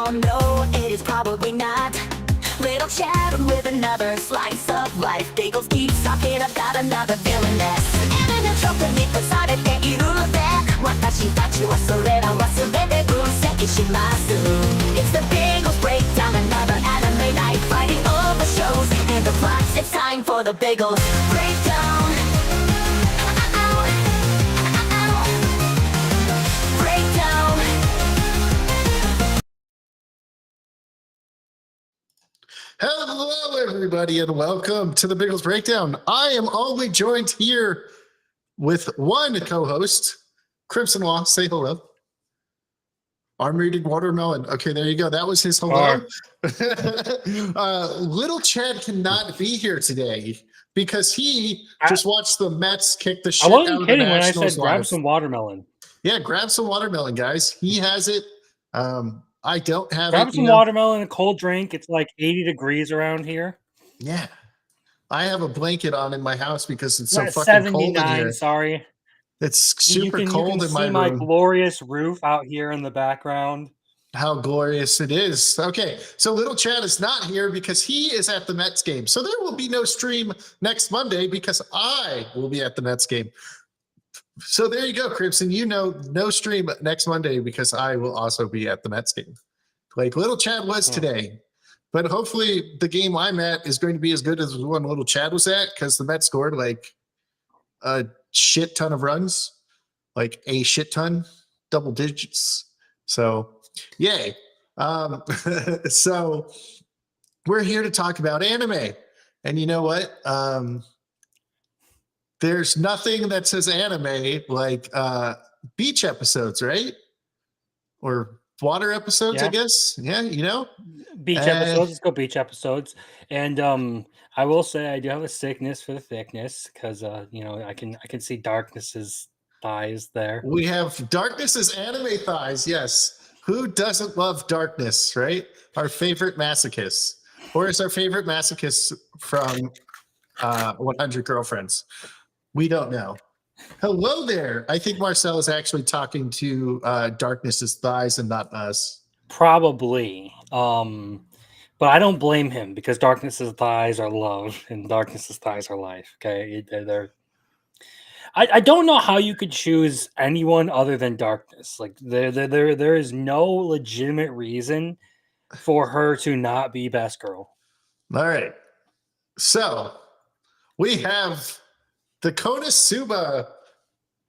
Oh no, it is probably not. Little chat with another slice of life. Biggles keeps talking about another villainess. And in troubleに越されているので、私たちはそれらは全て分析します。It's the Biggles breakdown, another anime night, fighting all the shows and the plots. It's time for the Biggles breakdown. Breakdown. Hello, everybody, and welcome to the Biggles Breakdown. I am only joined here with one co-host, Crimson Law. Say hello. I'm reading Watermelon. Okay, there you go. That was his hello. Little Chad cannot be here today because he just watched the Mets kick the shit out of the Nationals. I wasn't kidding when I said grab some watermelon. Yeah, grab some watermelon, guys. He has it. I don't have Grab it. Some watermelon, a cold drink. It's like 80 degrees around here. Yeah. I have a blanket on in my house because it's so fucking cold in here. Sorry. It's super cold in my room. You can see my glorious roof out here in the background. How glorious it is. Okay, so Little Chad is not here because he is at the Mets game. So there will be no stream next Monday because I will be at the Mets game. So there you go, Crimson. You know, no stream next Monday because I will also be at the Mets game. Like Little Chad was today. But hopefully the game I'm at is going to be as good as the one Little Chad was at because the Mets scored like a shit ton of runs. Like a shit ton, double digits. So, yay. So we're here to talk about anime. And you know what? There's nothing that says anime like beach episodes, right? Or water episodes, I guess. Yeah, you know? Beach episodes. Let's go beach episodes. And I will say I do have a sickness for the thickness because you know, I can see Darkness's thighs there. We have Darkness's anime thighs, yes. Who doesn't love Darkness, right? Our favorite masochist. Or is our favorite masochist from 100 Girlfriends? We don't know. Hello there. I think Marcel is actually talking to Darkness's thighs and not us. Probably. But I don't blame him because Darkness's thighs are love and Darkness's thighs are life. Okay. I don't know how you could choose anyone other than Darkness. Like there is no legitimate reason for her to not be best girl. All right. So we have the Konosuba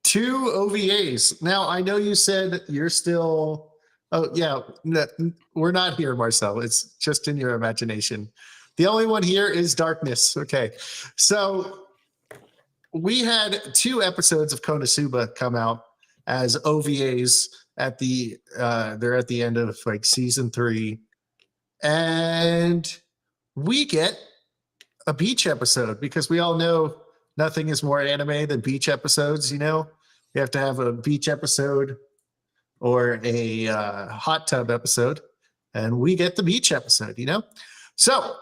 2 OVAs. Now, I know you said you're still... Oh, yeah. No, we're not here, Marcel. It's just in your imagination. The only one here is Darkness. Okay. So we had 2 episodes of Konosuba come out as OVAs at the... they're at the end of like season 3. And we get a beach episode because we all know nothing is more anime than beach episodes, you know? You have to have a beach episode or a hot tub episode, and we get the beach episode, you know? So,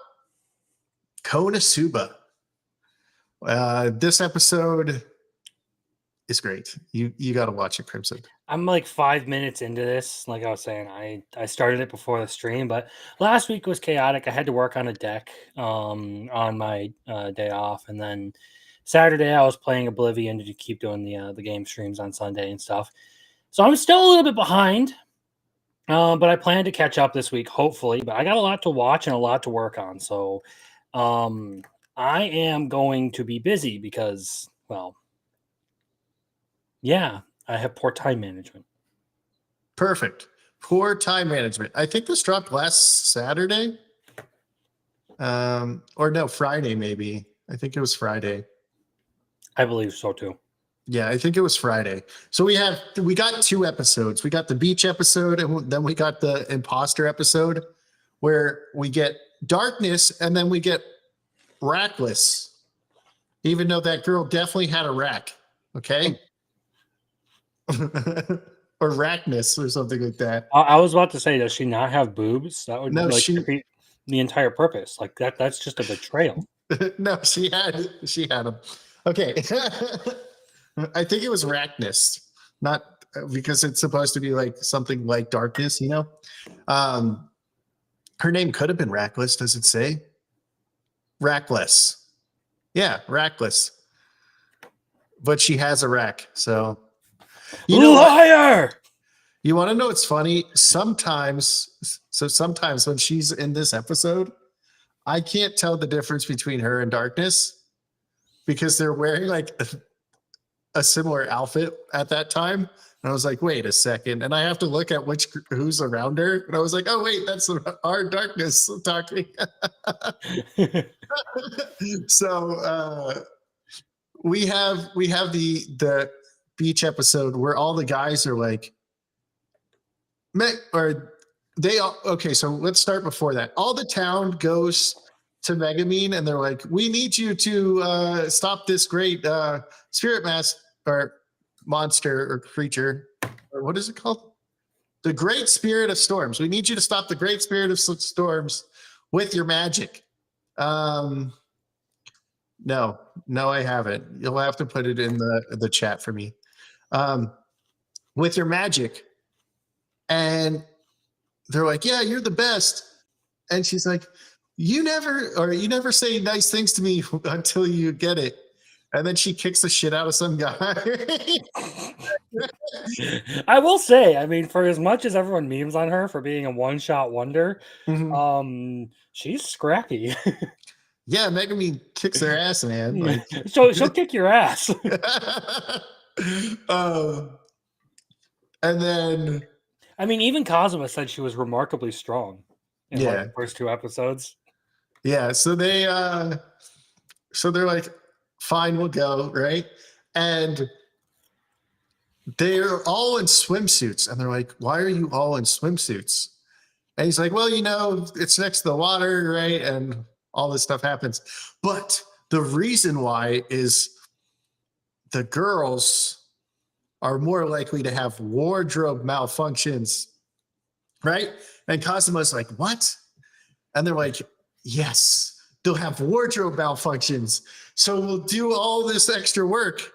Konosuba. This episode is great. You got to watch it, Crimson. I'm like 5 minutes into this. Like I was saying, I started it before the stream, but last week was chaotic. I had to work on a deck on my day off, and then Saturday I was playing Oblivion to keep doing the game streams on Sunday and stuff. So I'm still a little bit behind, but I plan to catch up this week, hopefully. But I got a lot to watch and a lot to work on, so I am going to be busy because, well, yeah, I have poor time management. Perfect. Poor time management. I think this dropped last Saturday. Or no, Friday maybe. I think it was Friday. I believe so too. Yeah, I think it was Friday. So we got 2 episodes. We got the beach episode, and then we got the imposter episode where we get Darkness, and then we get Rackless. Even though that girl definitely had a rack. Okay? Or Rackness or something like that. I was about to say, does she not have boobs? That would defeat the entire purpose. Like that's just a betrayal. No, she had them. Okay. I think it was Rackness, not because it's supposed to be like something like darkness, you know. Her name could have been Rackless. Does it say Rackless? Yeah, Rackless. But she has a rack, so you know what? Liar! You want to know what's funny? Sometimes when she's in this episode, I can't tell the difference between her and Darkness because they're wearing like a similar outfit at that time. And I was like, wait a second. And I have to look at who's around her. And I was like, oh, wait, that's our Darkness talking. So we have the beach episode where all the guys are like, okay, so let's start before that. All the town goes to Megamine and they're like, we need you to stop this great spirit mass or monster or creature, or what is it called? The Great Spirit of Storms. We need you to stop the Great Spirit of Storms with your magic. No, I haven't. You'll have to put it in the chat for me. With your magic. And they're like, yeah, you're the best. And she's like, you never say nice things to me until you get it. And then she kicks the shit out of some guy. I will say, I mean, for as much as everyone memes on her for being a one-shot wonder, she's scrappy. Yeah, Megamine kicks their ass, man. Like, she'll kick your ass. And then, I mean, even Kazuma said she was remarkably strong in like Yeah. the first 2 episodes. yeah, so they're like, fine, we'll go, right? And they're all in swimsuits, and they're like, why are you all in swimsuits? And he's like, well, you know, it's next to the water, right? And all this stuff happens. But the reason why is the girls are more likely to have wardrobe malfunctions, right? And Kazuma's like, what? And they're like, yes, they'll have wardrobe malfunctions. So we'll do all this extra work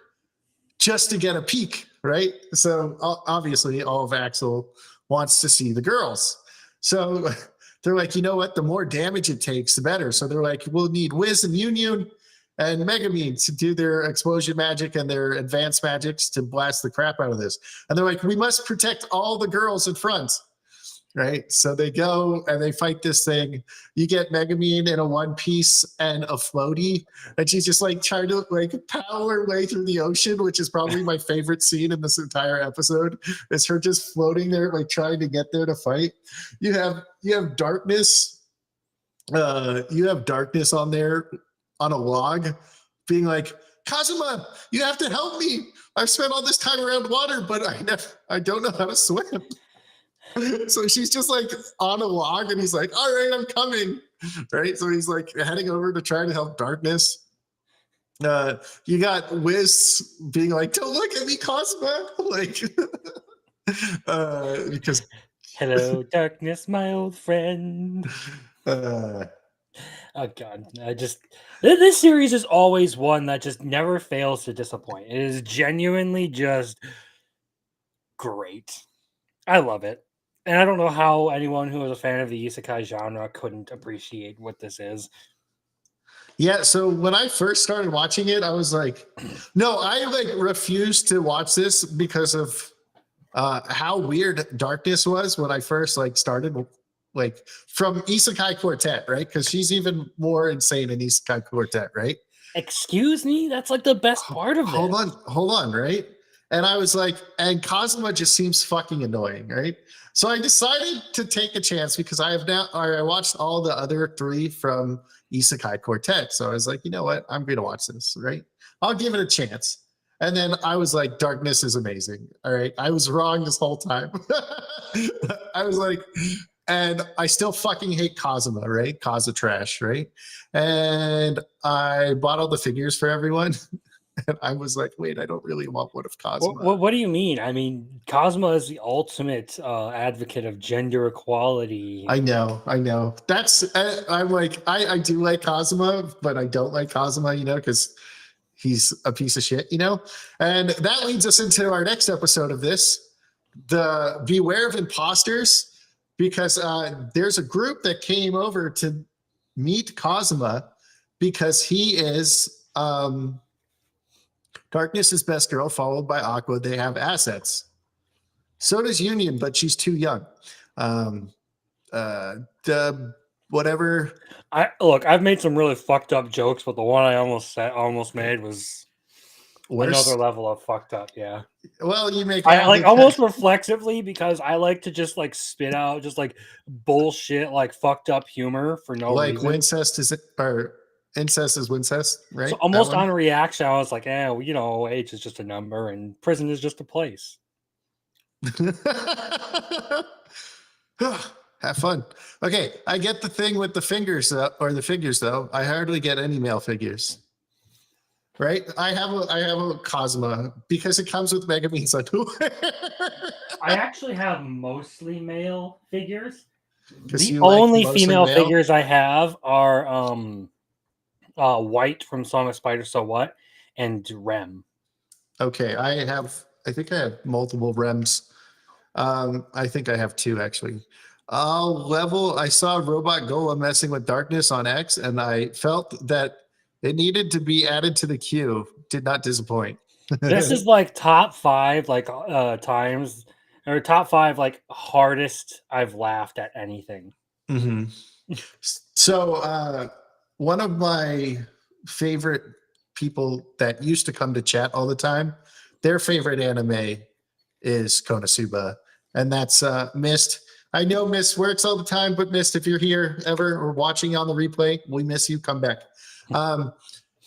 just to get a peek, right? So obviously all of Axel wants to see the girls. So they're like, you know what? The more damage it takes, the better. So they're like, we'll need Wiz and Union and Megamine to do their explosion magic and their advanced magics to blast the crap out of this. And they're like, we must protect all the girls in front, right? So they go and they fight this thing. You get Megamine in a one piece and a floaty, and she's just like trying to like paddle her way through the ocean, which is probably my favorite scene in this entire episode. Is her just floating there, like trying to get there to fight. You have darkness. You have darkness on there on a log, being like, Kazuma, you have to help me. I've spent all this time around water, but I don't know how to swim. So she's just like on a log, and he's like, all right, I'm coming. Right. So he's like heading over to try to help Darkness. You got Wiz being like, don't look at me, Kazuma. Like, because Hello, darkness, my old friend. uh, Oh god, this series is always one that just never fails to disappoint. It is genuinely just great. I love it. And I don't know how anyone who is a fan of the isekai genre couldn't appreciate what this is. yeah, so when I first started watching it, I was like, no, I like refused to watch this because of how weird Darkness was when I first like started, like from Isekai Quartet, right? Because she's even more insane in Isekai Quartet, right? Excuse me? That's like the best part of it. Hold on, right? And I was like, and Kazuma just seems fucking annoying, right? So I decided to take a chance because I watched all the other 3 from Isekai Quartet. So I was like, you know what? I'm going to watch this, right? I'll give it a chance. And then I was like, Darkness is amazing. All right. I was wrong this whole time. I was like, and I still fucking hate Kazuma, right? Kaza trash, right? And I bought all the figures for everyone. And I was like, wait, I don't really want one of Kazuma. What do you mean? I mean, Cosmo is the ultimate advocate of gender equality. I know. I'm like, I do like Kazuma, but I don't like Kazuma, you know, because he's a piece of shit, you know? And that leads us into our next episode of this. the beware of imposters, because there's a group that came over to meet Kazuma because he is Darkness's best girl, followed by Aqua. They have assets. So does Union, but she's too young. The whatever. I've made some really fucked up jokes, but the one I almost made was Worse. another level of fucked up. Yeah. Well, you make I all like the- almost reflexively, because I like to just like spit out just like bullshit, like fucked up humor for no like reason. Wincest is or incest is Wincest, right? So almost on reaction, I was like, well, you know, age is just a number and prison is just a place. Have fun. Okay, I get the thing with the fingers or the figures though. I hardly get any male figures. Right? I have a Cosma because it comes with Megabean's underwear. I actually have mostly male figures. 'Cause The you like only mostly female male? figures I have are White from Song of Spider So What and Rem. Okay, I think I have multiple rems. I think I have two actually. I saw Robot Golem messing with darkness on X, and I felt that it needed to be added to the queue. Did not disappoint. This is like top 5 like times, or top 5 like hardest I've laughed at anything. Mm-hmm. So one of my favorite people that used to come to chat all the time, their favorite anime is Konosuba, and that's Mist. I know Mist works all the time, but Mist, if you're here ever or watching on the replay, we miss you. Come back.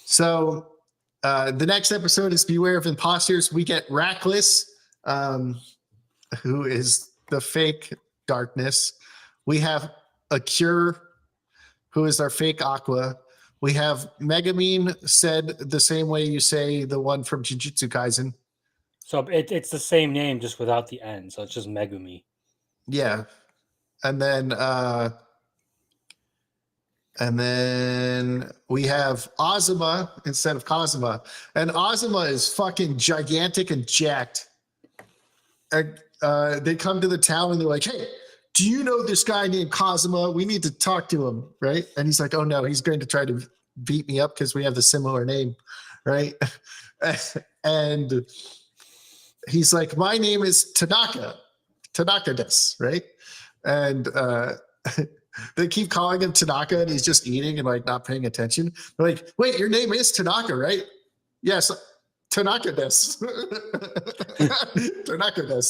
So the next episode is Beware of Imposters. We get Rackless, who is the fake Darkness. We have a Cure, who is our fake Aqua. We have Megamine, said the same way you say the one from Jujutsu Kaisen. So it's the same name, just without the N. So it's just Megumi. Yeah. And then we have Azuma instead of Kazuma. And Azuma is fucking gigantic and jacked. And they come to the town and they're like, hey, do you know this guy named Kazuma? We need to talk to him, right? And he's like, oh no, he's going to try to beat me up because we have the similar name, right? And he's like, my name is Tanaka des, right? And they keep calling him Tanaka, and he's just eating and like not paying attention. They're like, wait, your name is Tanaka, right? Yes, Tanaka des. Tanaka des.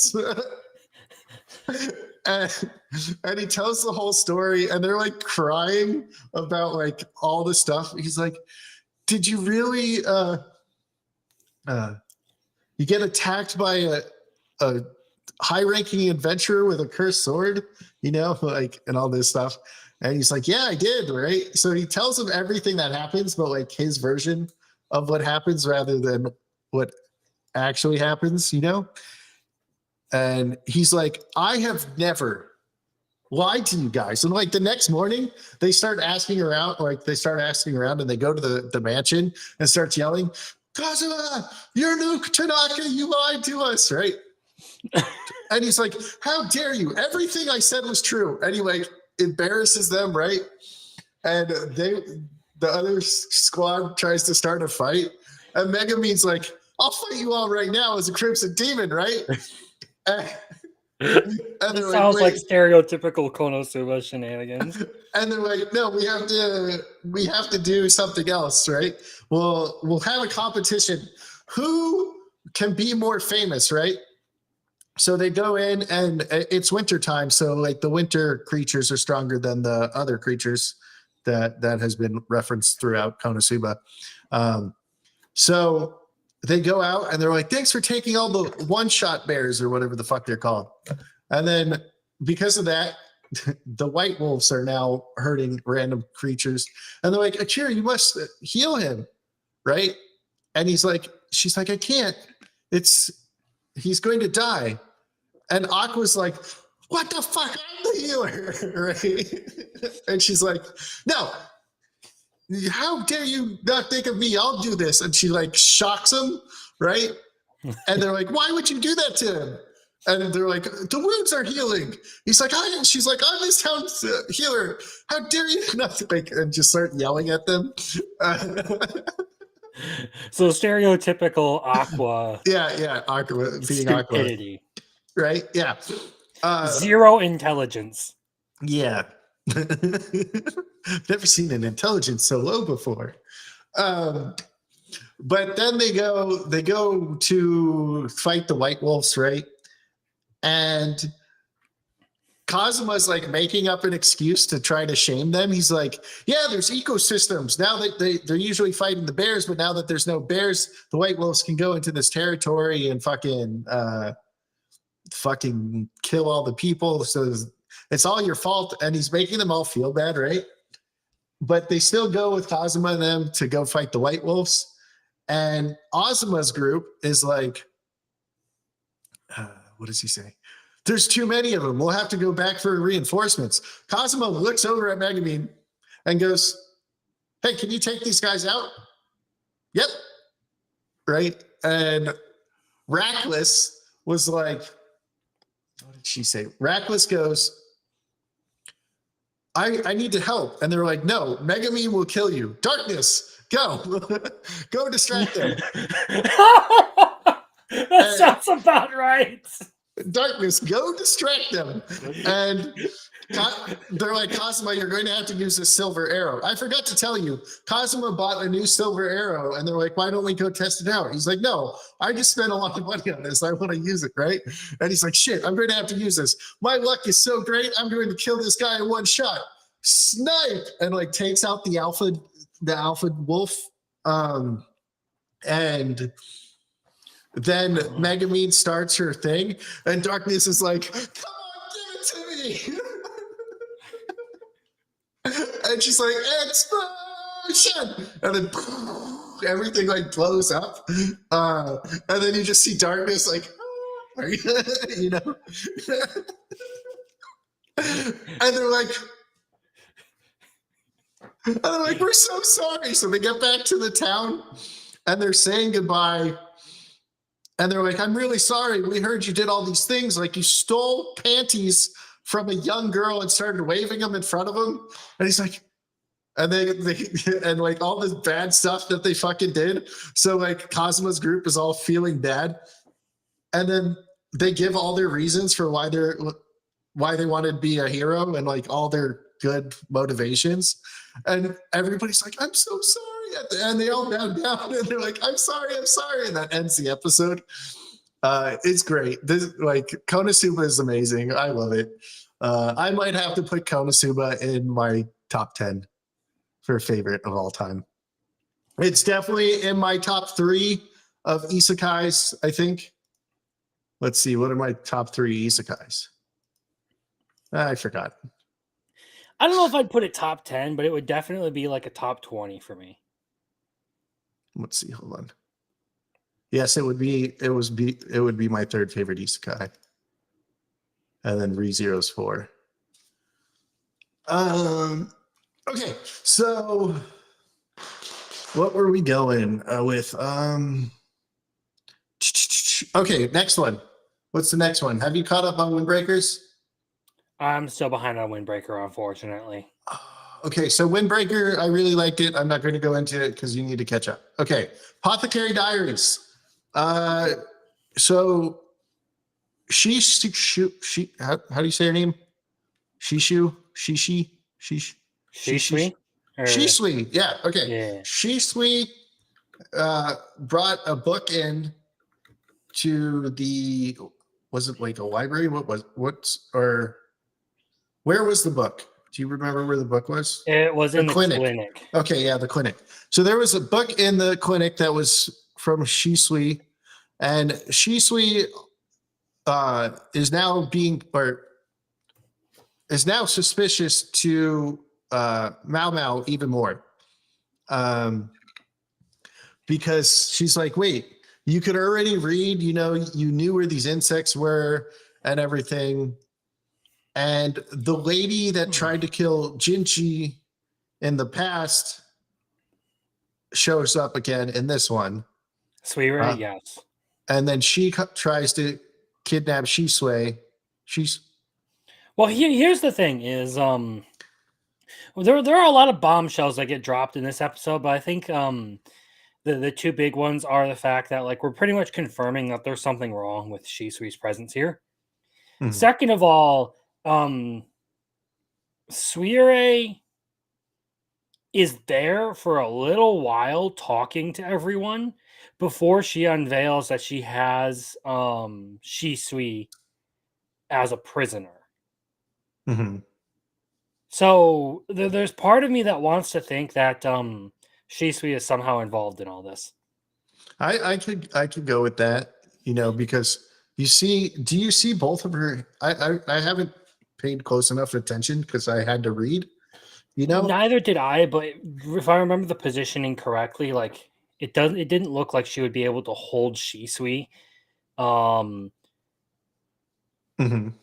And he tells the whole story, and they're like crying about like all the stuff. He's like, did you really you get attacked by a high-ranking adventurer with a cursed sword, you know, like, and all this stuff. And he's like, yeah, I did, right? So he tells him everything that happens, but like his version of what happens rather than what actually happens, you know? And he's like, I have never lied to you guys. And like the next morning, they start asking around, and they go to the mansion and start yelling, Kazuma, you're Luke Tanaka, you lied to us, right? And he's like, how dare you? Everything I said was true. Anyway, embarrasses them, right? And the other squad tries to start a fight. And Megamine's like, I'll fight you all right now as a Crimson Demon, right? And It sounds like stereotypical Konosuba shenanigans. And they're like, no, we have to do something else, right? We'll have a competition. Who can be more famous, right? So they go in, and it's winter time, so like the winter creatures are stronger than the other creatures that has been referenced throughout Konosuba. So they go out and they're like, thanks for taking all the one-shot bears or whatever the fuck they're called. And then because of that, the white wolves are now hurting random creatures. And they're like, Akira, you must heal him, right? And she's like, I can't. He's going to die. And Aqua's like, what the fuck? I'm the healer, right? And she's like, no, how dare you not think of me? I'll do this. And she like shocks him, right? And they're like, why would you do that to him? And they're like, the wounds are healing. He's like, she's like, I'm this town's healer. How dare you not to make, and just start yelling at them. So stereotypical Aqua Yeah, Aqua being Aqua, stupidity. right? Yeah. Zero intelligence. Yeah. Never seen an intelligence so low before. But then they go to fight the White Wolves, right? And Kazuma's like making up an excuse to try to shame them. He's like, yeah, there's ecosystems. Now that they're usually fighting the bears, but now that there's no bears, the White Wolves can go into this territory and fucking kill all the people. So it's all your fault. And he's making them all feel bad, right? But they still go with Kazuma and them to go fight the White Wolves. And Azuma's group is like, what does he say? There's too many of them. We'll have to go back for reinforcements. Kazuma looks over at Megumin and goes, hey, can you take these guys out? Yep. Right? And Rackless was like, what did she say? Rackless goes, I need to help. And they're like, no, Megumin will kill you. Darkness, go. Go distract them. That sounds about right. Darkness, go distract them. And they're like, Kazuma, you're going to have to use this silver arrow. I forgot to tell you, Kazuma bought a new silver arrow, and they're like, why don't we go test it out? He's like, no, I just spent a lot of money on this. I want to use it, right? And he's like, shit, I'm going to have to use this. My luck is so great, I'm going to kill this guy in one shot. Snipe! And like takes out the alpha wolf. And then Megumin starts her thing, and Darkness is like, come on, give it to me. And she's like, explosion! And then everything like blows up. And then you just see Darkness like, you know? And they're like, we're so sorry. So they get back to the town and they're saying goodbye. And they're like, I'm really sorry. We heard you did all these things. Like you stole panties from a young girl and started waving them in front of him. And he's like, and they and like all this bad stuff that they fucking did. So like Kazuma's group is all feeling bad. And then they give all their reasons for why they want to be a hero and like all their good motivations. And everybody's like, I'm so sorry. At the end, they all bow down and they're like, I'm sorry. And that ends the episode. It's great. This like Konosuba is amazing. I love it. I might have to put Konosuba in my top 10 for favorite of all time. It's definitely in my top 3 of isekais, I think. Let's see, what are my top 3 isekais? I forgot. I don't know if I'd put it top 10, but it would definitely be like a top 20 for me. Let's see, hold on. Yes, it would be my 3rd favorite isekai. And then ReZero's 4. Okay, so what were we going with? Okay, next one. What's the next one? Have you caught up on Windbreakers? I'm still behind on Windbreaker, unfortunately. Okay, so Windbreaker, I really liked it. I'm not going to go into it because you need to catch up. Okay, Apothecary Diaries. So she how do you say her name? Shishui. Yeah. Okay. Yeah. Shisui brought a book in to the, was it like a library? Where was the book? Do you remember where the book was? It was in the clinic. Okay, yeah, the clinic. So there was a book in the clinic that was from Shisui, and Shisui is now suspicious to Mao even more, because she's like, wait, you could already read, you knew where these insects were and everything. And the lady that tried to kill Jinchi in the past shows up again in this one. Suira, yes. And then she tries to kidnap Shisui. Well, here's the thing: is well, there are a lot of bombshells that get dropped in this episode, but I think the two big ones are the fact that like we're pretty much confirming that there's something wrong with Shisui's presence here. Mhm. Second of all, Suire is there for a little while talking to everyone before she unveils that she has Shisui as a prisoner. Mhm. So there's part of me that wants to think that Shisui is somehow involved in all this. I could go with that, because do you see both of her? I haven't paid close enough attention because I had to read, you know? Neither did I, but if I remember the positioning correctly, like it didn't look like she would be able to hold Shisui um Mhm.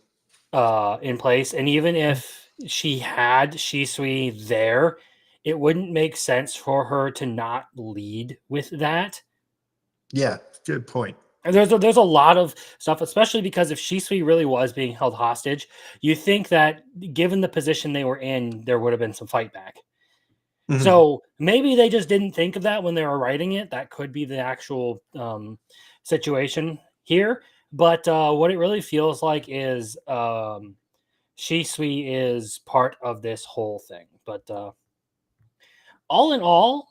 in place. And even if she had Shisui there, it wouldn't make sense for her to not lead with that. Yeah, good point. And there's a lot of stuff, especially because if Shisui really was being held hostage, you think that given the position they were in, there would have been some fight back. Mhm. So maybe they just didn't think of that when they were writing it. That could be the actual situation here. But what it really feels like is Shisui is part of this whole thing. But all in all,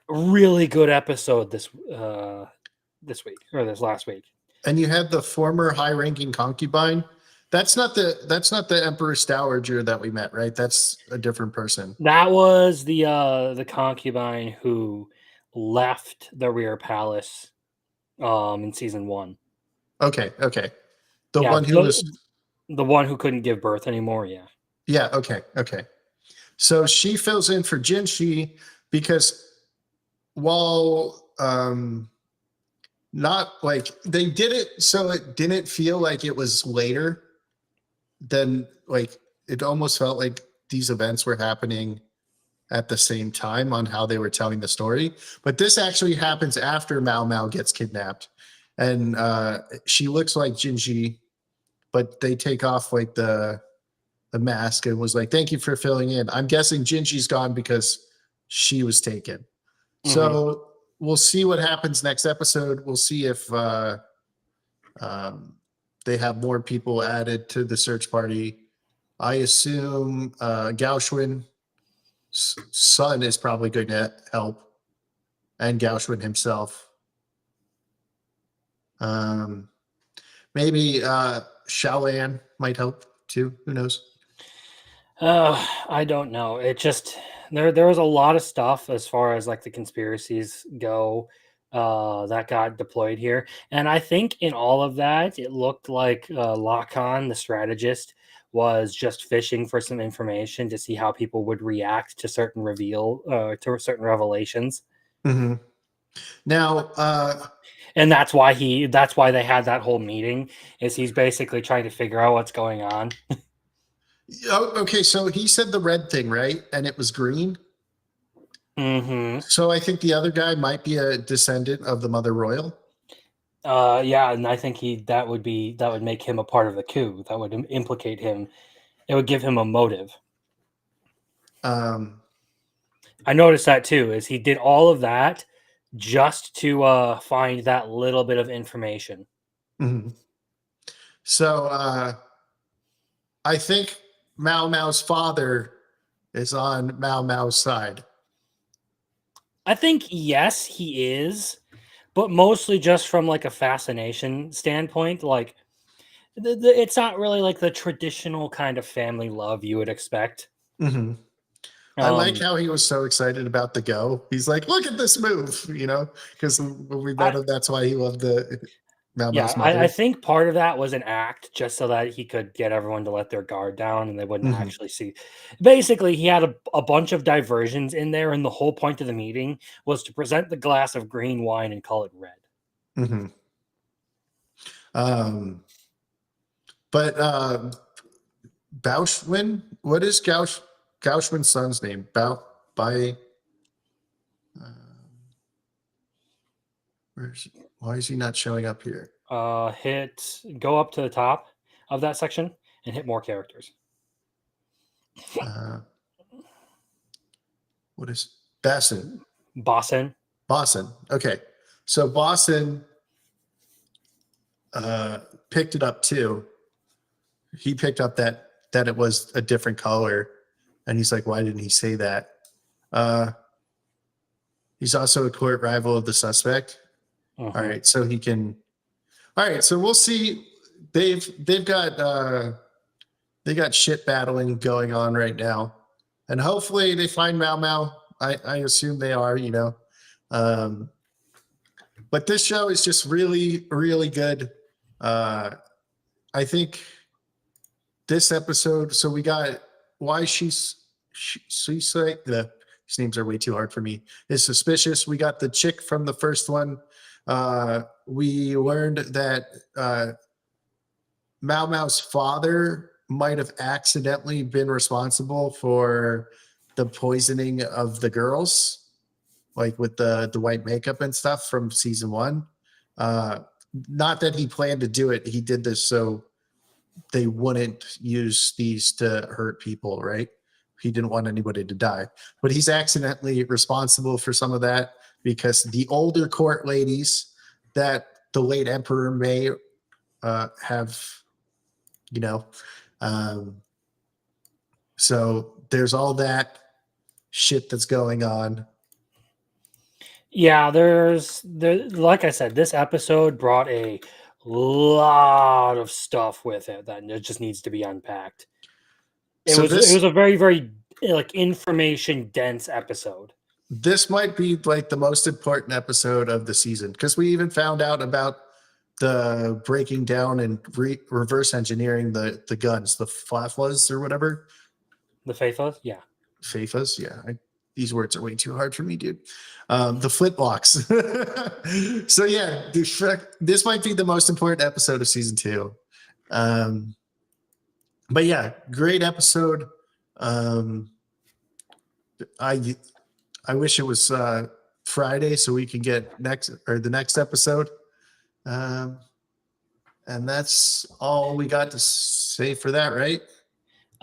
really good episode this week or this last week. And you had the former high-ranking concubine. That's not the Empress Dowager that we met, right? That's a different person. That was the concubine who left the rear palace in season one. Okay, okay. The Yeah, one who was the one who couldn't give birth anymore. Yeah. Yeah, okay, okay. So she fills in for Jinshi because while not like they did it so it didn't feel like it was later than like it almost felt like these events were happening at the same time on how they were telling the story. But this actually happens after Mao Mao gets kidnapped. And she looks like Jinji, but they take off like the mask and was like, "Thank you for filling in." I'm guessing Jinji's gone because she was taken. Hmm. So we'll see what happens next episode. We'll see if um, they have more people added to the search party. I assume Gao Xuan's son is probably going to help, and Gao Xuan himself. Um, maybe Xiaolan might help too. Who knows? I don't know. It just there was a lot of stuff as far as like the conspiracies go that got deployed here. And I think in all of that, it looked like Lacan, the strategist, was just fishing for some information to see how people would react to certain revelations. Mhm. Now, And that's why they had that whole meeting, is he's basically trying to figure out what's going on. okay, so he said the red thing, right? And it was green. Hmm. So I think the other guy might be a descendant of the Mother Royal. Yeah, and I think that would make him a part of the coup. That would implicate him. It would give him a motive. Um, I noticed that too. Is he did all of that just to find that little bit of information. mhm. So I think Mao Mao's father is on Mao Mao's side. I think yes, he is, but mostly just from like a fascination standpoint. Like it's not really like the traditional kind of family love you would expect. Mhm. I like Um, how he was so excited about the go. He's like, "Look at this move," because when we met I, him, that's why he loved the Mao Yeah, Mao's I mother. think part of that was an act just so that he could get everyone to let their guard down and they wouldn't Mhm. actually see. Basically, he had a bunch of diversions in there, and the whole point of the meeting was to present the glass of green wine and call it red. Mhm. Um, but Bauschwin, what is Gauschwin's son's name? By uh, why is he not showing up here? go up to the top of that section and hit more characters. What is Bassin? Boston. Okay. So Boston picked it up too. He picked up that it was a different color, and he's like, why didn't he say that? He's also a court rival of the suspect. Mhm. All right, so he can. All right, so we'll see. They've got shit battling going on right now, and hopefully they find Mau Mau. I assume they are, you know. But this show is just really, really good. I think this episode. So we got why she's like these names are way too hard for me. Is suspicious. We got the chick from the first one. We learned that Mau Mau's father might have accidentally been responsible for the poisoning of the girls, like with the white makeup and stuff from season 1. Not that he planned to do it. He did this so they wouldn't use these to hurt people, right? He didn't want anybody to die. But he's accidentally responsible for some of that because the older court ladies that the late emperor may have, you know, so there's all that shit that's going on. Yeah, like I said, this episode brought a lot of stuff with it that it just needs to be unpacked. It was a very, very like information dense episode. This might be like the most important episode of the season because we even found out about the breaking down and reverse engineering the guns, the FAFAs or whatever. The FAFAs, yeah. FAFAs, yeah. These words are way too hard for me, dude. The flintlocks. So yeah, this might be the most important episode of season 2. But yeah, great episode. I wish it was Friday so we can get the next episode. And that's all we got to say for that, right?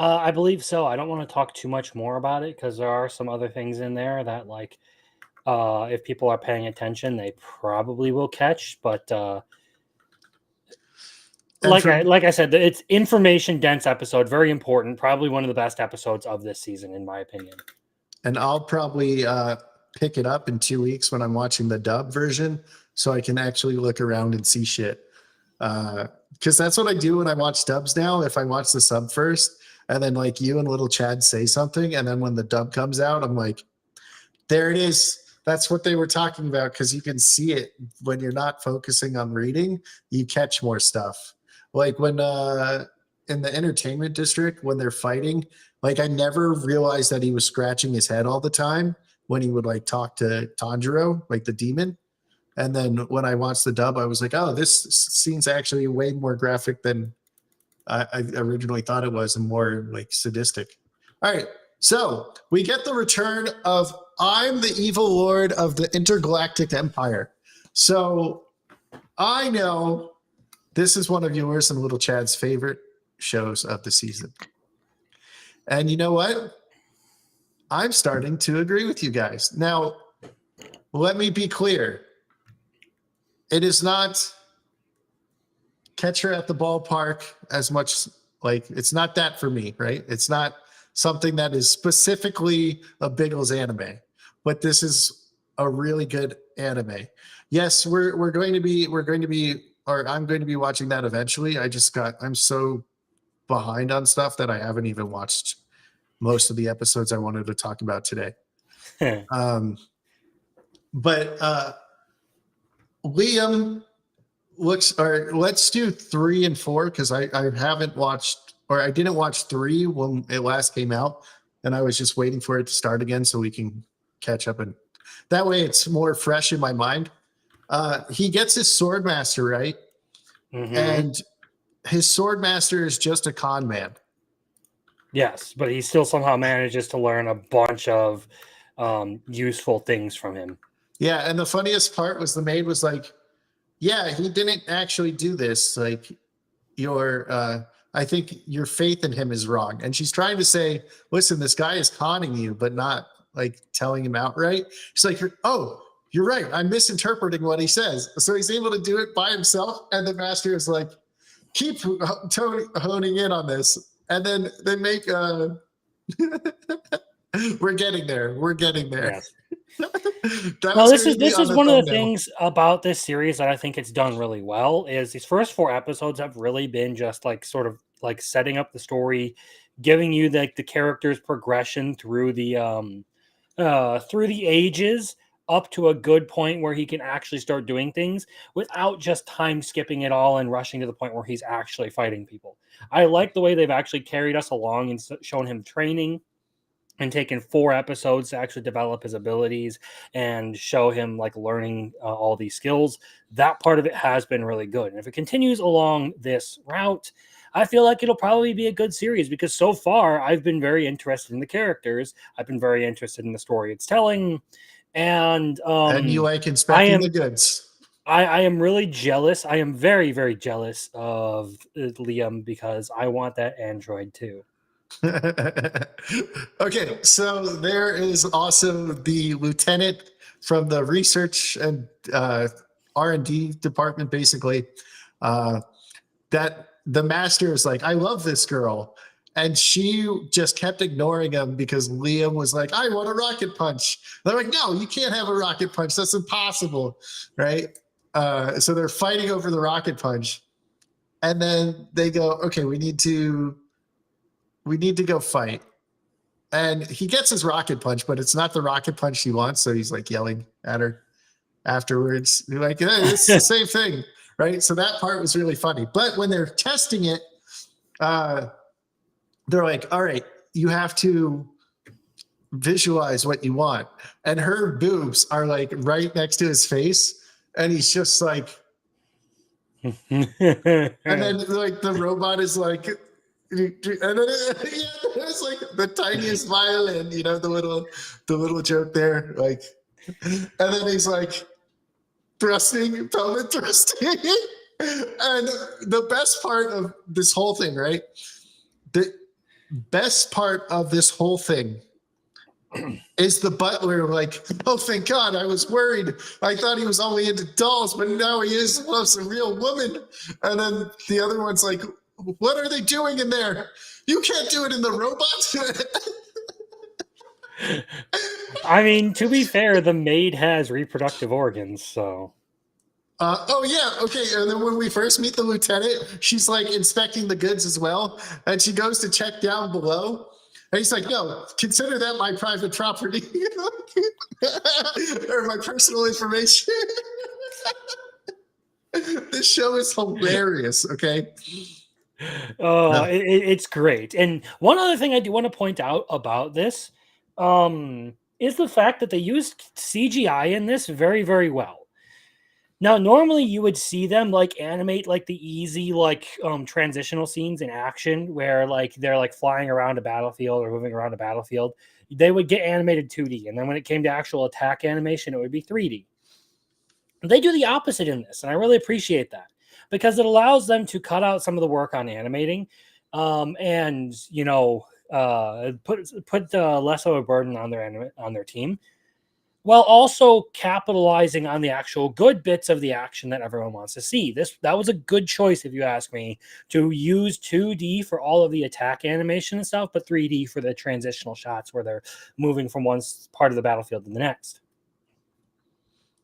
I believe so. I don't want to talk too much more about it because there are some other things in there that, like, if people are paying attention, they probably will catch. But like I said, it's information dense episode, very important. Probably one of the best episodes of this season, in my opinion. And I'll probably pick it up in 2 weeks when I'm watching the dub version, so I can actually look around and see shit. Because that's what I do when I watch dubs now. If I watch the sub first, and then like you and little Chad say something, and then when the dub comes out, I'm like, there it is. That's what they were talking about, because you can see it when you're not focusing on reading. You catch more stuff. Like when in the entertainment district, when they're fighting, like I never realized that he was scratching his head all the time when he would like talk to Tanjiro, like the demon. And then when I watched the dub, I was like, oh, this scene's actually way more graphic than I originally thought it was, and more like sadistic. All right. So we get the return of I'm the evil lord of the intergalactic empire. So I know this is one of yours and little Chad's favorite shows of the season. And you know what? I'm starting to agree with you guys. Now, let me be clear. It is not Catcher at the Ballpark as much, like, it's not that for me, right? It's not something that is specifically a Biggles anime, but this is a really good anime. Yes, we're going to be, or I'm going to be watching that eventually. I'm so behind on stuff that I haven't even watched most of the episodes I wanted to talk about today. But Liam let's do 3 and 4, because I haven't watched, or I didn't watch 3 when it last came out, and I was just waiting for it to start again so we can catch up, and that way it's more fresh in my mind. He gets his sword master, right? Mm-hmm. And his sword master is just a con man. Yes, but he still somehow manages to learn a bunch of useful things from him. Yeah, and the funniest part was the maid was like, yeah, he didn't actually do this. Like your I think your faith in him is wrong. And she's trying to say, listen, this guy is conning you, but not like telling him outright. She's like, oh, you're right. I'm misinterpreting what he says. So he's able to do it by himself. And the master is like, keep honing in on this. And then they make we're getting there. We're getting there. Yes. That No, was this gonna is be this on is the one of the thumbnail. things about this series that I think it's done really well is these first 4 episodes have really been just like sort of like setting up the story, giving you like the characters' progression through the ages up to a good point where he can actually start doing things without just time skipping it all and rushing to the point where he's actually fighting people. I like the way they've actually carried us along and shown him training and taken 4 episodes to actually develop his abilities and show him like learning all these skills. That part of it has been really good. And if it continues along this route, I feel like it'll probably be a good series because so far I've been very interested in the characters. I've been very interested in the story it's telling. And And you like I inspecting the am goods. I am really jealous. I am very, very jealous of Liam because I want that android too. Okay, so there is also the lieutenant from the research and R&D department, basically. That the master is like, I love this girl. And she just kept ignoring him because Liam was like, I want a rocket punch. They're like, no, you can't have a rocket punch. That's impossible. Right. So they're fighting over the rocket punch. And then they go, okay, we need to go fight. And he gets his rocket punch, but it's not the rocket punch he wants. So he's like yelling at her afterwards. You're like, hey, it's the same thing. Right. So that part was really funny. But when they're testing it, they're like, all right, you have to visualize what you want. And her boobs are like right next to his face. And he's just like, and then like the robot is like, and then it's like the tiniest violin, the little joke there. Like, and then he's like thrusting, pelvic thrusting. And the best part of this whole thing, right? The best part of this whole thing is the butler like, oh, thank God, I was worried. I thought he was only into dolls, but now he loves a real woman. And then the other one's like, what are they doing in there? You can't do it in the robot. I mean, to be fair, the maid has reproductive organs, so. Oh yeah, okay. And then when we first meet the lieutenant, she's like inspecting the goods as well, and she goes to check down below, and he's like, "No, consider that my private property or my personal information." This show is hilarious. Okay. Oh, it's great. And one other thing I do want to point out about this is the fact that they used CGI in this very, very well. Now, normally you would see them like animate like the easy like transitional scenes in action where like they're like flying around a battlefield or moving around a battlefield. They would get animated 2D, and then when it came to actual attack animation, it would be 3D. They do the opposite in this, and I really appreciate that because it allows them to cut out some of the work on animating, and put less of a burden on their team, while also capitalizing on the actual good bits of the action that everyone wants to see. That was a good choice, if you ask me, to use 2D for all of the attack animation and stuff, but 3D for the transitional shots where they're moving from one part of the battlefield to the next.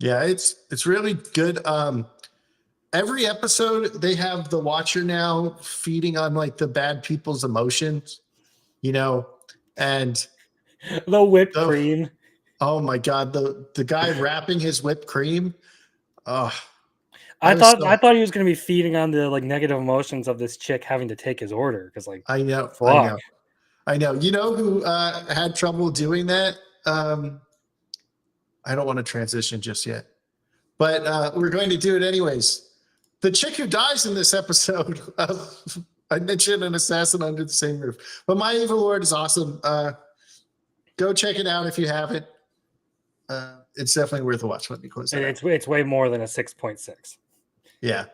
Yeah, it's really good. Every episode they have the watcher now feeding on like the bad people's emotions, and The whipped cream. Oh my God, the guy wrapping his whipped cream. Oh, I thought he was going to be feeding on the like negative emotions of this chick having to take his order because like I know. You know who had trouble doing that? I don't want to transition just yet, but we're going to do it anyways. The chick who dies in this episode, I mentioned an assassin under the same roof. But My Evil Lord is awesome. Go check it out if you haven't. It's definitely worth a watch. Let me close that. It's way more than a 6.6. Yeah.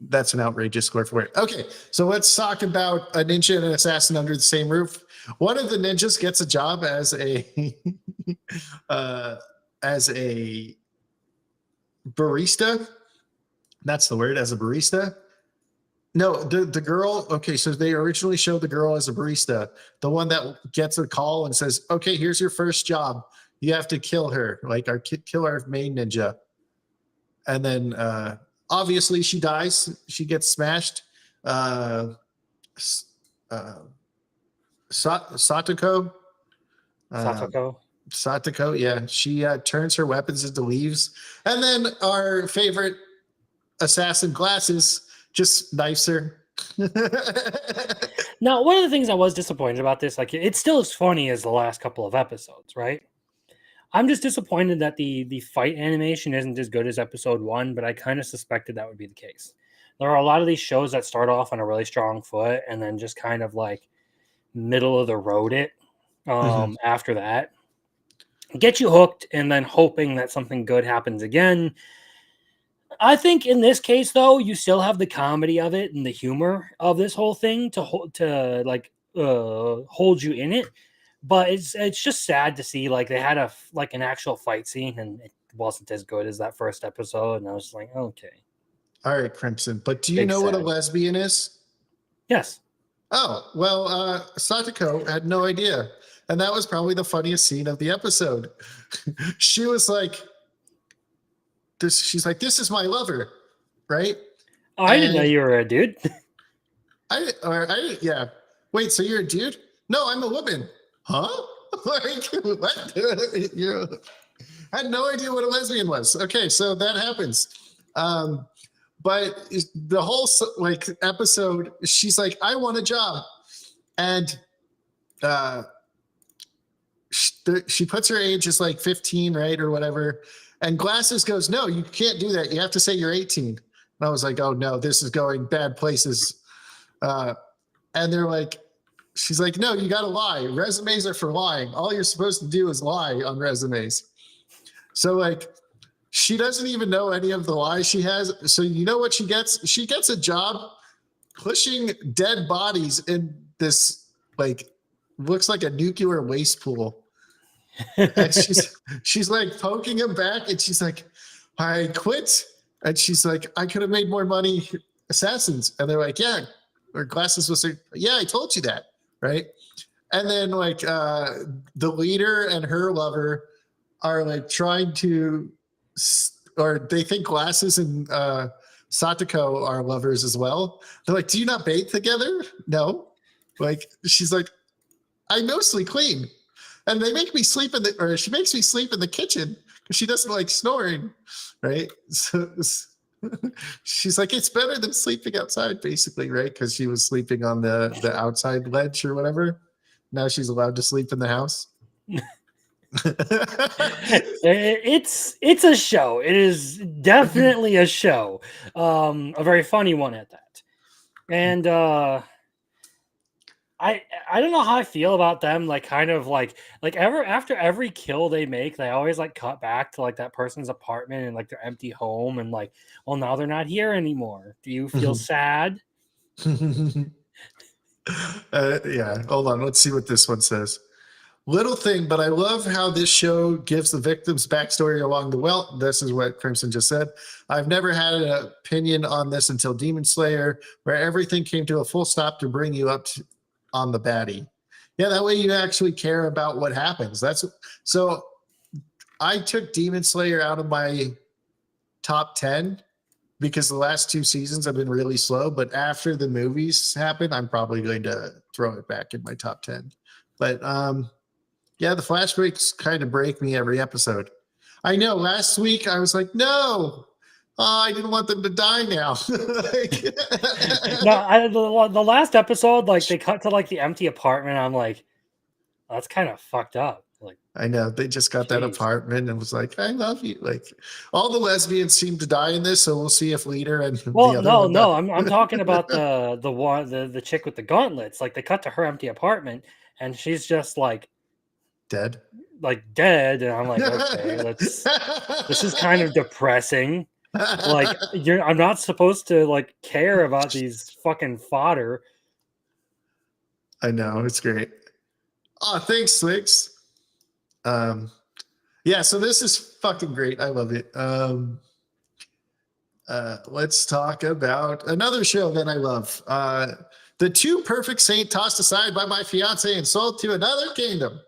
That's an outrageous score for it. Okay, so let's talk about a ninja and an assassin under the same roof. One of the ninjas gets a job as a uh, as a barista. That's the word, as a barista. No, the girl. Okay, so they originally showed the girl as a barista, the one that gets a call and says, "Okay, here's your first job. You have to kill her, like kill our main ninja." And then obviously she dies. She gets smashed. Uh, uh, Satoko. Uh, Satoko. Satoko, yeah, she turns her weapons into leaves, and then our favorite assassin, Glasses, just knifes her. Now, one of the things I was disappointed about this, like it's still as funny as the last couple of episodes, right? I'm just disappointed that the fight animation isn't as good as episode 1, but I kind of suspected that would be the case. There are a lot of these shows that start off on a really strong foot and then just kind of like middle of the road it after that. Get you hooked and then hoping that something good happens again. I think in this case, though, you still have the comedy of it and the humor of this whole thing to hold you in it. But it's just sad to see like they had an actual fight scene and it wasn't as good as that first episode. And I was like, okay, All right, Crimson. But do you big know what a sad. lesbian is? Yes. Oh, well, Satoko had no idea. And that was probably the funniest scene of the episode. She was like, she's like, this is my lover, right? Oh, I didn't know And you were a dude. yeah. Wait, so you're a dude? No, I'm a woman. Huh? Like, what? I had no idea what a lesbian was. Okay, so that happens. But the whole like episode, she's like, I want a job. And she puts her age as like 15, right? Or whatever. And Glasses goes, no, you can't do that. You have to say you're 18. And I was like, oh no, this is going bad places. And they're like, she's like, no, you got to lie. Resumes are for lying. All you're supposed to do is lie on resumes. So like, she doesn't even know any of the lies she has. So you know what she gets? She gets a job pushing dead bodies in this like looks like a nuclear waste pool. And she's like poking him back, and she's like, I quit. And she's like, I could have made more money assassins. And they're like, yeah. Or Glasses was like, yeah, I told you that, right? And then like the leader and her lover are like trying to, or they think Glasses and Satoko are lovers as well. They're like, do you not bathe together? No. Like, she's like, I mostly clean. And they make me sleep she makes me sleep in the kitchen because she doesn't like snoring, right? So she's like, it's better than sleeping outside, basically, right? Because she was sleeping on the outside ledge or whatever. Now she's allowed to sleep in the house. It's a show. It is definitely a show. A very funny one at that. And I don't know how I feel about them. Like kind of like after every kill they make, they always like cut back to like that person's apartment and like their empty home and like, well, now they're not here anymore. Do you feel sad? Yeah, hold on. Let's see what this one says. Little thing, but I love how this show gives the victims backstory along the way. This is what Crimson just said. I've never had an opinion on this until Demon Slayer, where everything came to a full stop to bring you up on the baddie. Yeah, that way you actually care about what happens. So I took Demon Slayer out of my top 10 because the last 2 seasons have been really slow. But after the movies happen, I'm probably going to throw it back in my top 10. But yeah, the flashbacks kind of break me every episode. I know last week I was like, no, I didn't want them to die now. No, the last episode, like they cut to like the empty apartment. I'm like, that's kind of fucked up. Like, I know they just got that apartment and was like, I love you. Like all the lesbians seem to die in this, so we'll see if Leader and well, the other no, I'm talking about the chick with the gauntlets. Like they cut to her empty apartment and she's just like dead. And I'm like, okay, this is kind of depressing. Like, I'm not supposed to like care about these fucking fodder. I know, it's great. Oh, thanks, Swix. Yeah, so this is fucking great. I love it. Let's talk about another show that I love. The Two Perfect Saint tossed aside by my fiance and sold to another kingdom.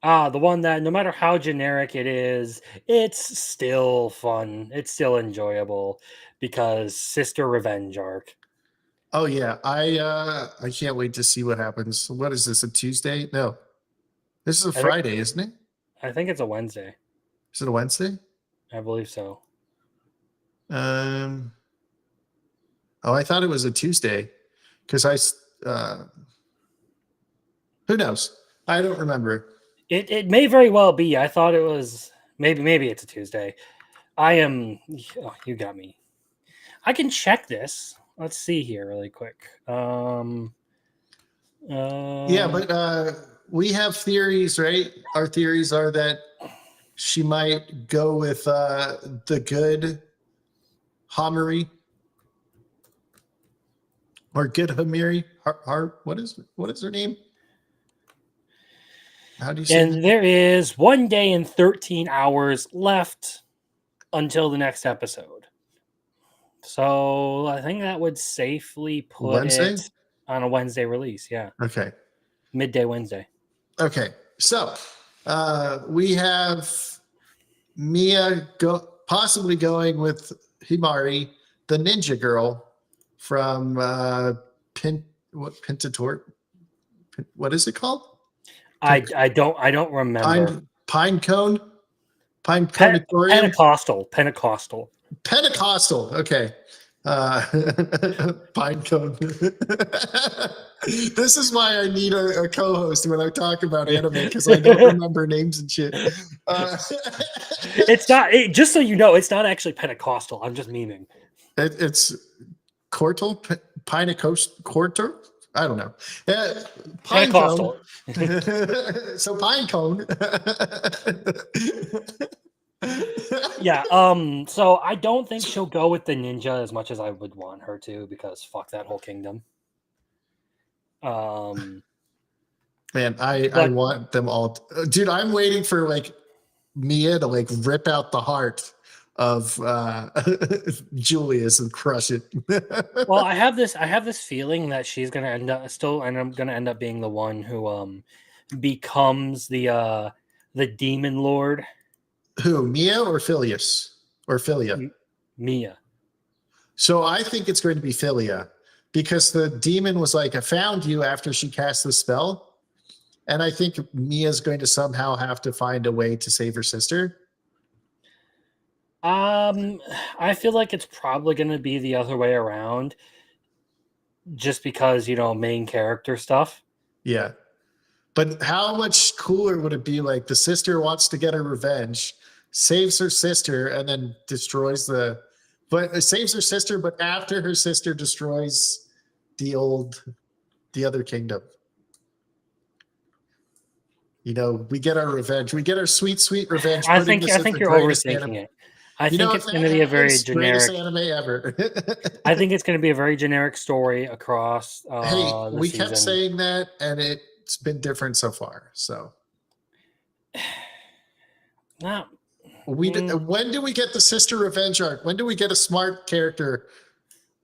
The one that no matter how generic it is, it's still fun. It's still enjoyable because Sister Revenge arc. Oh yeah, I can't wait to see what happens. What is this? A Tuesday? No, this is a I think Friday, isn't it? I think it's a Wednesday. Is it a Wednesday? I believe so. Um. Oh, I thought it was a Tuesday, because who knows? I don't remember. It may very well be. I thought it was maybe it's a Tuesday. I am. Oh, you got me. I can check this. Let's see here really quick. Yeah, but we have theories, right? Our theories are that she might go with the good Homiri or good Hamiri. What is her name? How do you say and that? there is 1 day and 13 hours left until the next episode. So I think that would safely put Wednesday? it on a Wednesday release. Yeah, Okay. midday Wednesday. Okay. So we have Mia possibly going with Himari, the ninja girl from Pintatort. What is it called? I don't remember. Pine Cone? Pine Conatorium? Pentecostal. Pentecostal. Okay. Pine Cone. This is why I need a co-host when I talk about anime, because I don't remember names and shit. It's not. Just so you know, it's not actually Pentecostal. I'm just memeing. It's Cortal, Quarter. I don't know. Pine Pentecostal. Cone. So Pine Cone. Yeah. So I don't think she'll go with the ninja as much as I would want her to, because fuck that whole kingdom. Man, I want them all. Dude, I'm waiting for like Mia to like rip out the heart of Julius and crush it. Well, I have this feeling that she's gonna end up being the one who becomes the demon lord. Who, Mia or Phileas? Or Philia? Mia. So I think it's going to be Philia, because the demon was like, I found you after she cast the spell. And I think Mia's going to somehow have to find a way to save her sister. I feel like it's probably gonna be the other way around, just because main character stuff. Yeah. But how much cooler would it be like the sister wants to get her revenge, saves her sister, and then destroys but saves her sister, but after her sister destroys the other kingdom. We get our revenge. We get our sweet, sweet revenge. I think you're overthinking it. I think it's going to be a very generic anime ever. I think it's going to be a very generic story across. Hey, we season. kept saying that, and it's been different so far. So, when do we get the sister revenge arc? When do we get a smart character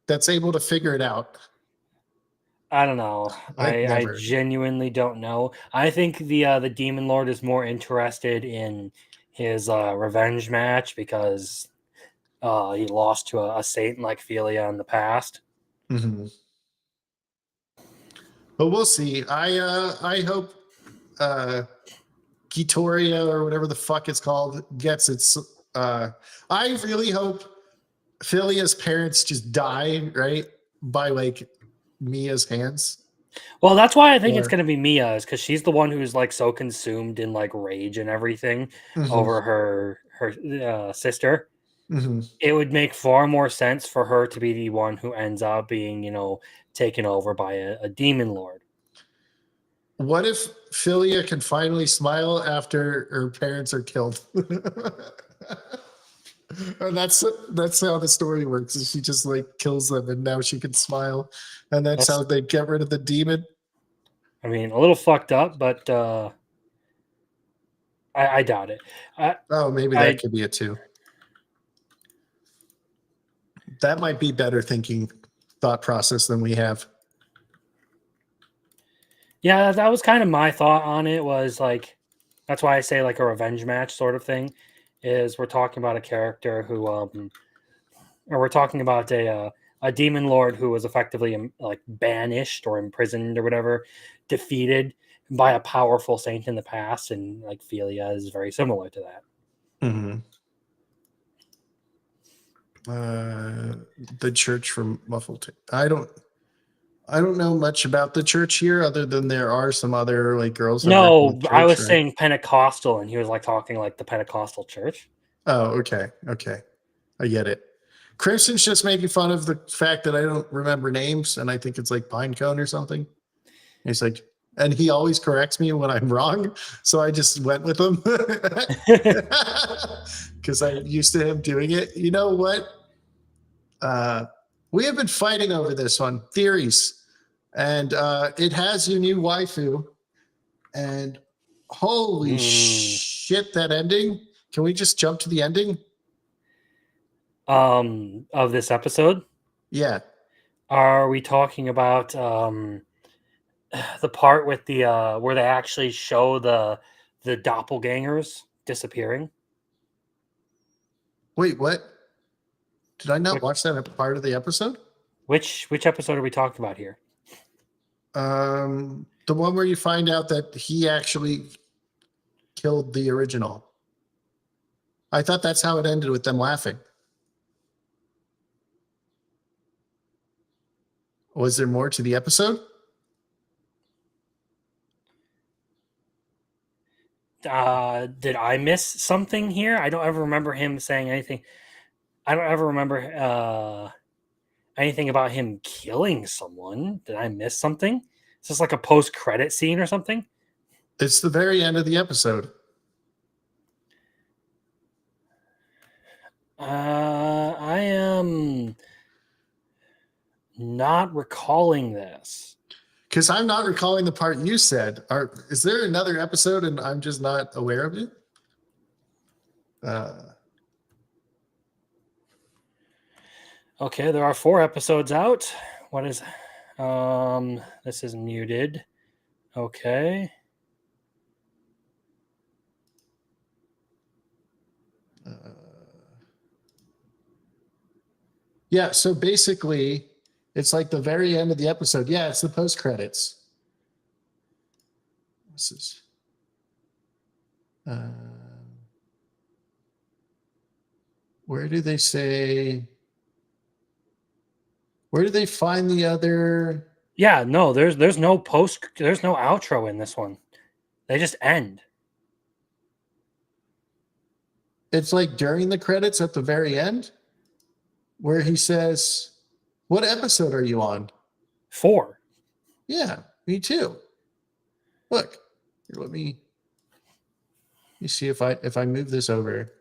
that's able to figure it out? I don't know. I genuinely don't know. I think the Demon Lord is more interested in his revenge match, because he lost to a saint like Philia in the past. Mm-hmm. But we'll see. I hope Gitoria, or whatever the fuck it's called, gets its. I really hope Philia's parents just die, right, by like Mia's hands. Well, that's why I think it's going to be Mia, is because she's the one who's like so consumed in like rage and everything over her sister. Mm-hmm. It would make far more sense for her to be the one who ends up being, taken over by a demon lord. What if Philia can finally smile after her parents are killed? And that's how the story works. Is she just like kills them, and now she can smile, and that's That's, how they get rid of the demon. I mean, a little fucked up, but I doubt it. I, Oh, maybe that I could be it too. That might be better thinking thought process than we have. Yeah, that was kind of my thought on it. Was like, that's why I say like a revenge match sort of thing. Is we're talking about a character who or we're talking about a demon lord who was effectively like banished or imprisoned or whatever, defeated by a powerful saint in the past, and like Philia is very similar to that. Mm-hmm. The church from Muffled. I don't know much about the church here, other than there are some other like girls that work in the No, I church, was right? saying Pentecostal, and he was like talking like the Pentecostal church. Oh, okay, okay, I get it. Crimson's just making fun of the fact that I don't remember names, and I think it's like Pinecone or something. He's like, and he always corrects me when I'm wrong, so I just went with him because I'm used to him doing it. You know what? Uh, we have been fighting over this one, theories, and it has your new waifu. And holy Mm. shit, that ending! Can we just jump to the ending? Of this episode, Yeah. are we talking about the part with the where they actually show the doppelgangers disappearing? Wait, what? Did I not Which watch that part of the episode? which episode are we talking about here? The one where you find out that he actually killed the original. I thought that's how it ended, with them laughing. Was there more to the episode? Did I miss something here? I don't ever remember him saying anything. I don't ever remember anything about him killing someone. Did I miss something? Is this like a post-credit scene or something? It's the very end of the episode. I am not recalling this. Because I'm not recalling the part you said. Is there another episode and I'm just not aware of it? Okay, there are 4 episodes out. What is this is muted. Okay. Yeah, so basically, it's like the very end of the episode. Yeah, it's the post credits. This is. Where do they say? Where do they find the other? Yeah, no, there's no outro in this one. They just end. It's like during the credits at the very end, where he says, "What episode are you on?" 4. Yeah, me too. Look, here, let me see if I move this over.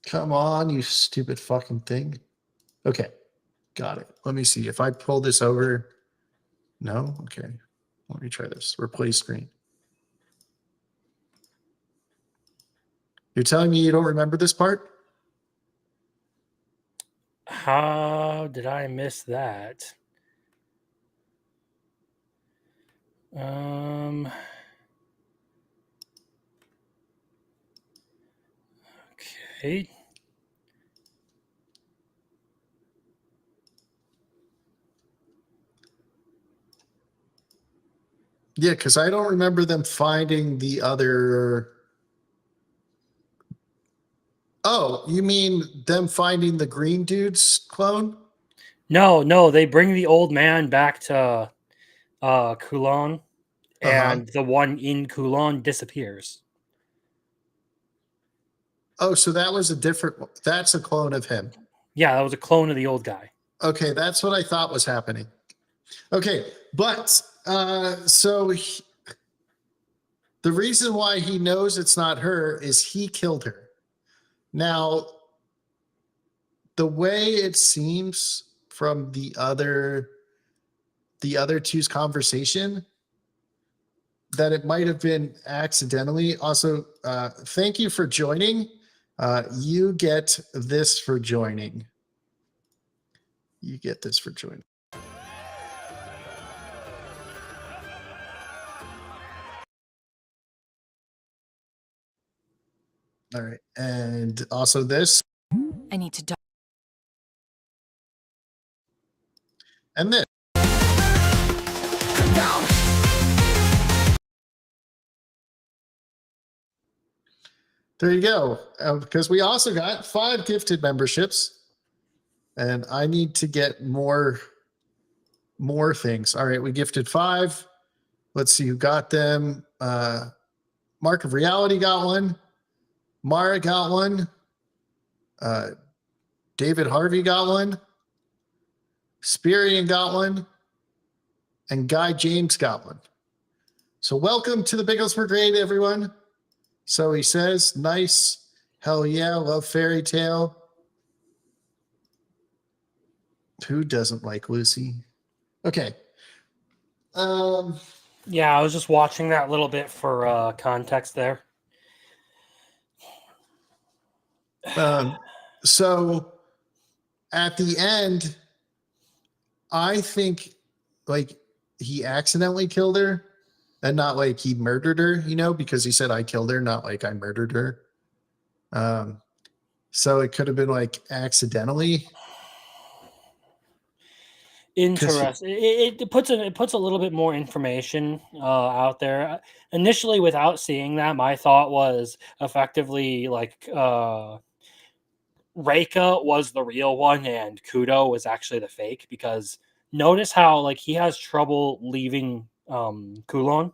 Come on, you stupid fucking thing. Okay, got it. Let me see if I pull this over. No, okay. Let me try this. Replace screen. You're telling me you don't remember this part? How did I miss that? Okay. Yeah, because I don't remember them finding the other. Oh, you mean them finding the green dude's clone? No, they bring the old man back to Coulon, Uh-huh. and the one in Coulon disappears. Oh, so that was a different. That's a clone of him. Yeah, that was a clone of the old guy. Okay, that's what I thought was happening. Okay, but the reason why he knows it's not her is he killed her. Now, the way it seems from the other two's conversation, that it might have been accidentally. Also, thank you for joining. You get this for joining. You get this for joining. All right. And also this I need to talk. and this. There you go. Because we also got 5 gifted memberships. And I need to get more things. All right, we gifted 5. Let's see who got them. Mark of Reality got one. Mara got one. David Harvey got one. Spirian got one. And Guy James got one. So welcome to the Biggles Brigade, everyone. So he says, nice. Hell yeah, love fairy tale. Who doesn't like Lucy? Okay. Yeah, I was just watching that little bit for context there. So at the end, I think like he accidentally killed her and not like he murdered her, because he said I killed her, not like I murdered her. So it could have been like accidentally. Interesting. It puts a little bit more information out there. Initially, without seeing that, my thought was effectively like Reika was the real one and Kudo was actually the fake, because notice how like he has trouble leaving Kulon.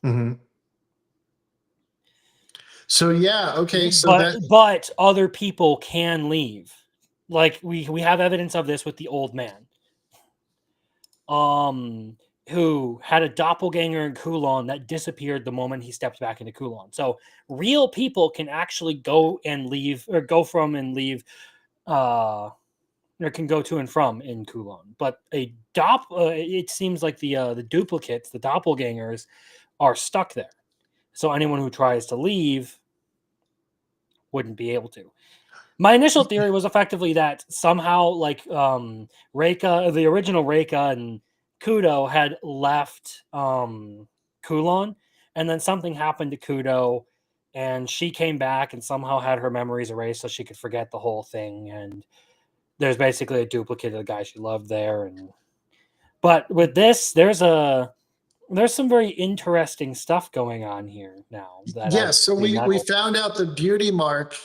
Mm-hmm. So yeah, okay. So but other people can leave. Like we have evidence of this with the old man. Who had a doppelganger in Kulon that disappeared the moment he stepped back into Kulon. So real people can actually go and leave, or go from and leave, or can go to and from in Kulon. But it seems like the duplicates, the doppelgangers, are stuck there. So anyone who tries to leave wouldn't be able to. My initial theory was effectively that somehow, like Reika, the original Reika and Kudo had left Kulon, and then something happened to Kudo, and she came back and somehow had her memories erased so she could forget the whole thing. And there's basically a duplicate of the guy she loved there. But with this, there's some very interesting stuff going on here now. Yes, so we found out the beauty mark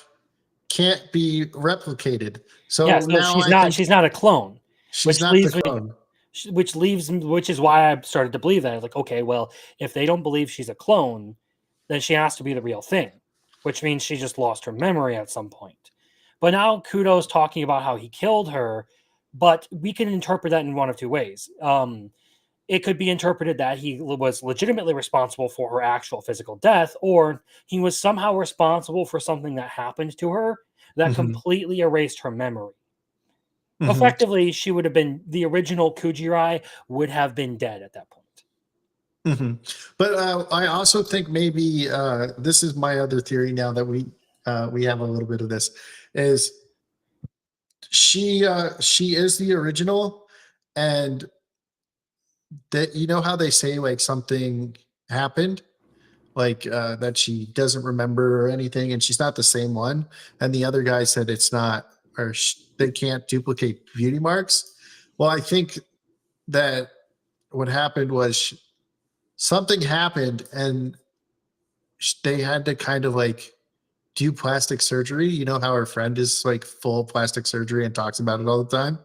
can't be replicated. So yeah, so now she's not a clone. She's not the clone. Which is why I started to believe that. Like, okay, well, if they don't believe she's a clone, then she has to be the real thing, which means she just lost her memory at some point. But now Kudo's talking about how he killed her, but we can interpret that in one of two ways. It could be interpreted that he was legitimately responsible for her actual physical death, or he was somehow responsible for something that happened to her that completely erased her memory. Effectively, she would have been, the original Kujirai would have been dead at that point. But I also think maybe this is my other theory now that we have a little bit of this, is she is the original, and that, how they say like something happened, like that she doesn't remember or anything, and she's not the same one, and the other guy said it's not, or they can't duplicate beauty marks. Well, I think that what happened was something happened, and they had to kind of like do plastic surgery. You know how our friend is like full plastic surgery and talks about it all the time?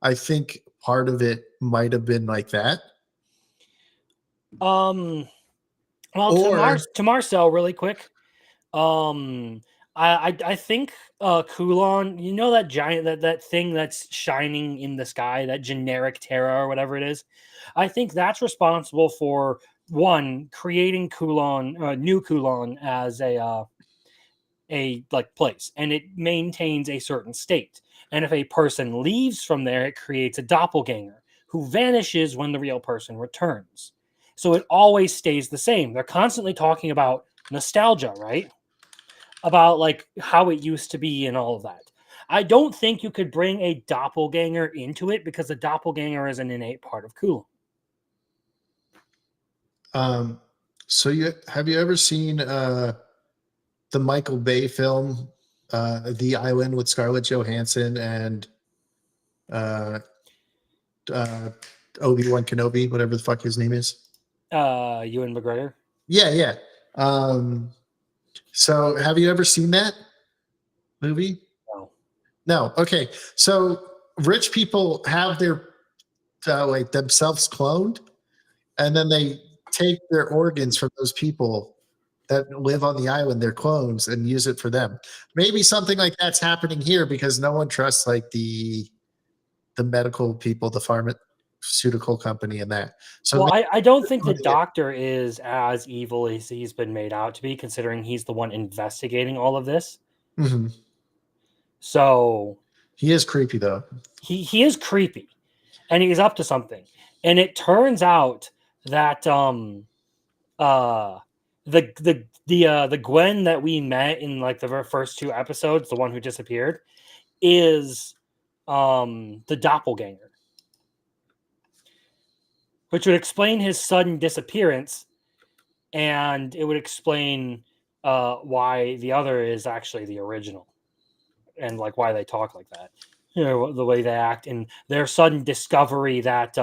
I think part of it might have been like that. Well, to Marcel, really quick. I think Kulon, you know that giant that thing that's shining in the sky, that generic Terra or whatever it is. I think that's responsible for one creating Kulon, new Kulon as a like place, and it maintains a certain state. And if a person leaves from there, it creates a doppelganger who vanishes when the real person returns. So it always stays the same. They're constantly talking about nostalgia, right? About like how it used to be and all of that. I don't think you could bring a doppelganger into it because the doppelganger is an innate part of Kulon. So have you ever seen the Michael Bay film, The Island, with Scarlett Johansson and uh, uh, Obi-Wan Kenobi, whatever the fuck his name is? Ewan McGregor. Yeah, yeah. So have you ever seen that movie? No. No. Okay. So rich people have their like themselves cloned, and then they take their organs from those people that live on the island, their clones, and use it for them. Maybe something like that's happening here because no one trusts like the medical people, the pharmaceutical company, and that. So Well, maybe I don't think the doing it- doctor is as evil as he's been made out to be, considering he's the one investigating all of this. Mhm. So He is creepy though. he is creepy, and he's up to something. And it turns out that uh the Gwen that we met in like the first two episodes, the one who disappeared, is the doppelganger, which would explain his sudden disappearance, and it would explain why the other is actually the original, and like why they talk like that, you know, the way they act, and their sudden discovery that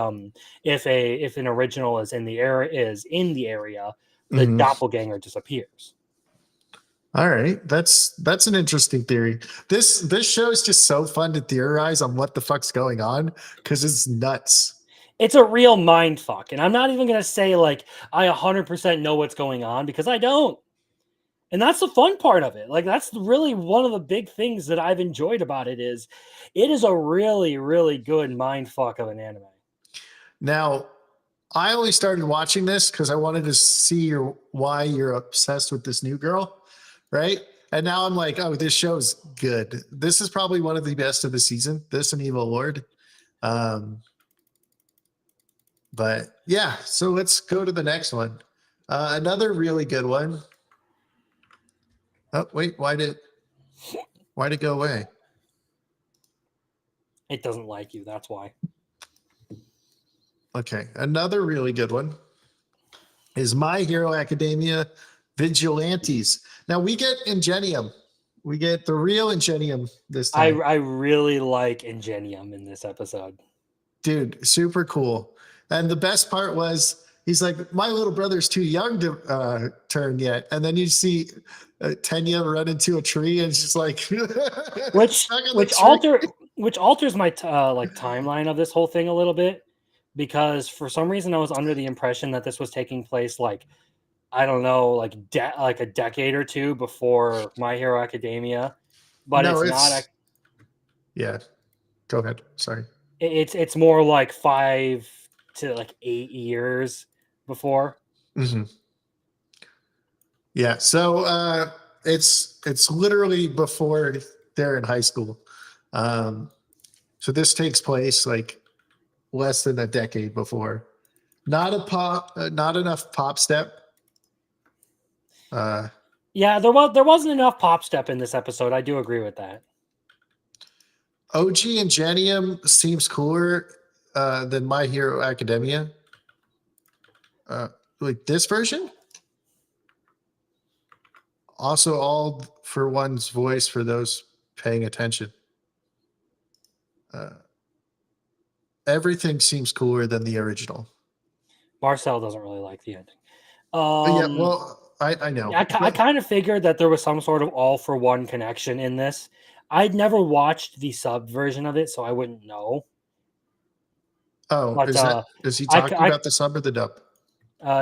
if an original is in the area, the Mhm. doppelganger disappears. All right, that's an interesting theory. This show is just so fun to theorize on what the fuck's going on because it's nuts. It's a real mind fuck, and I'm not even gonna say like I 100% know what's going on because I don't. And that's the fun part of it. Like that's really one of the big things that I've enjoyed about it is a really really good mind fuck of an anime. Now, I only started watching this because I wanted to see why you're obsessed with this new girl, right? And now I'm like, oh, this show's good. This is probably one of the best of the season. This and Evil Lord. Um, but yeah, so let's go to the next one. Another really good one. Oh wait, why did it go away? It doesn't like you, that's why. Okay, another really good one is My Hero Academia Vigilantes. Now we get Ingenium. We get the real Ingenium this time. I really like Ingenium in this episode. Dude, super cool. And the best part was he's like, my little brother's too young to turn yet. And then you see Tenya run into a tree and she's like, which stuck in the which tree. alters my like timeline of this whole thing a little bit, because for some reason I was under the impression that this was taking place like I don't know, like like a decade or two before My Hero Academia, but No, it's not. it's yeah. Go ahead. Sorry. It's more like 5 to like 8 years before. Mm-hmm. Yeah. So it's literally before they're in high school. So this takes place like less than a decade before. Not enough pop step. Uh, Yeah, there wasn't enough pop step in this episode. I do agree with that. OG Ingenium seems cooler than My Hero Academia. Like this version. Also, all for one's voice for those paying attention. Uh, Everything seems cooler than the original. Marcel doesn't really like the ending. Yeah, well, I know. I kind of figured that there was some sort of all for one connection in this. I'd never watched the sub version of it, so I wouldn't know. Oh, But is he talking about the sub or the dub?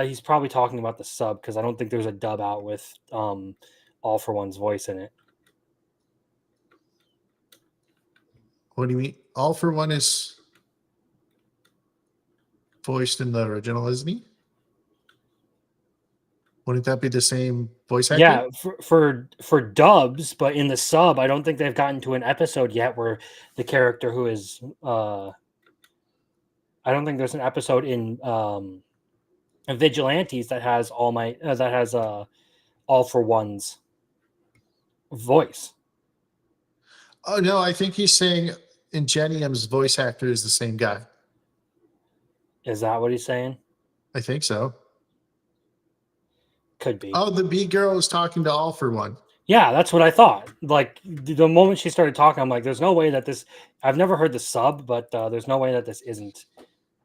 He's probably talking about the sub because I don't think there's a dub out with all for one's voice in it. What do you mean? All for One is voiced in the original, isn't he? Wouldn't that be the same voice actor? Yeah, for dubs, but in the sub, I don't think they've gotten to an episode yet where the character who is I don't think there's an episode in Vigilantes that has All for One's voice. Oh no, I think he's saying Ingenium's voice actor is the same guy. Is that what he's saying? I think so. Could be. Oh, the B girl is talking to All for One. Yeah, that's what I thought. Like the moment she started talking, I'm like, there's no way that this. I've never heard the sub, but there's no way that this isn't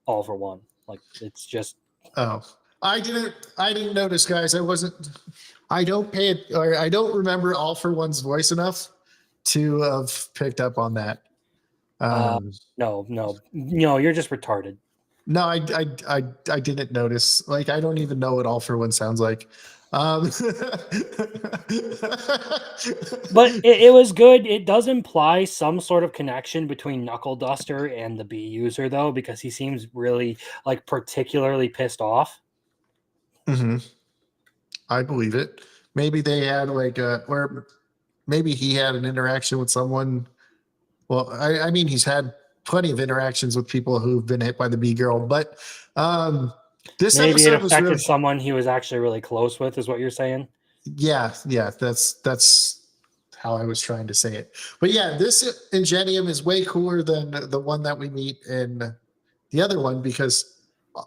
All for One. Like it's just. Oh, I didn't notice, guys. I don't pay it, or I don't remember All for One's voice enough to have picked up on that. No, you're just retarded. No, I didn't notice. Like, I don't even know what All for One sounds like. But it was good. It does imply some sort of connection between Knuckle Duster and the B user, though, because he seems really like particularly pissed off. Mm-hmm. I believe it. Maybe they had or maybe he had an interaction with someone. Well, I mean, he's had plenty of interactions with people who've been hit by the B girl, but this Maybe it episode was affected really, someone he was actually really close with, is what you're saying? yeah, that's how I was trying to say it. But yeah, this Ingenium is way cooler than the one that we meet in the other one, because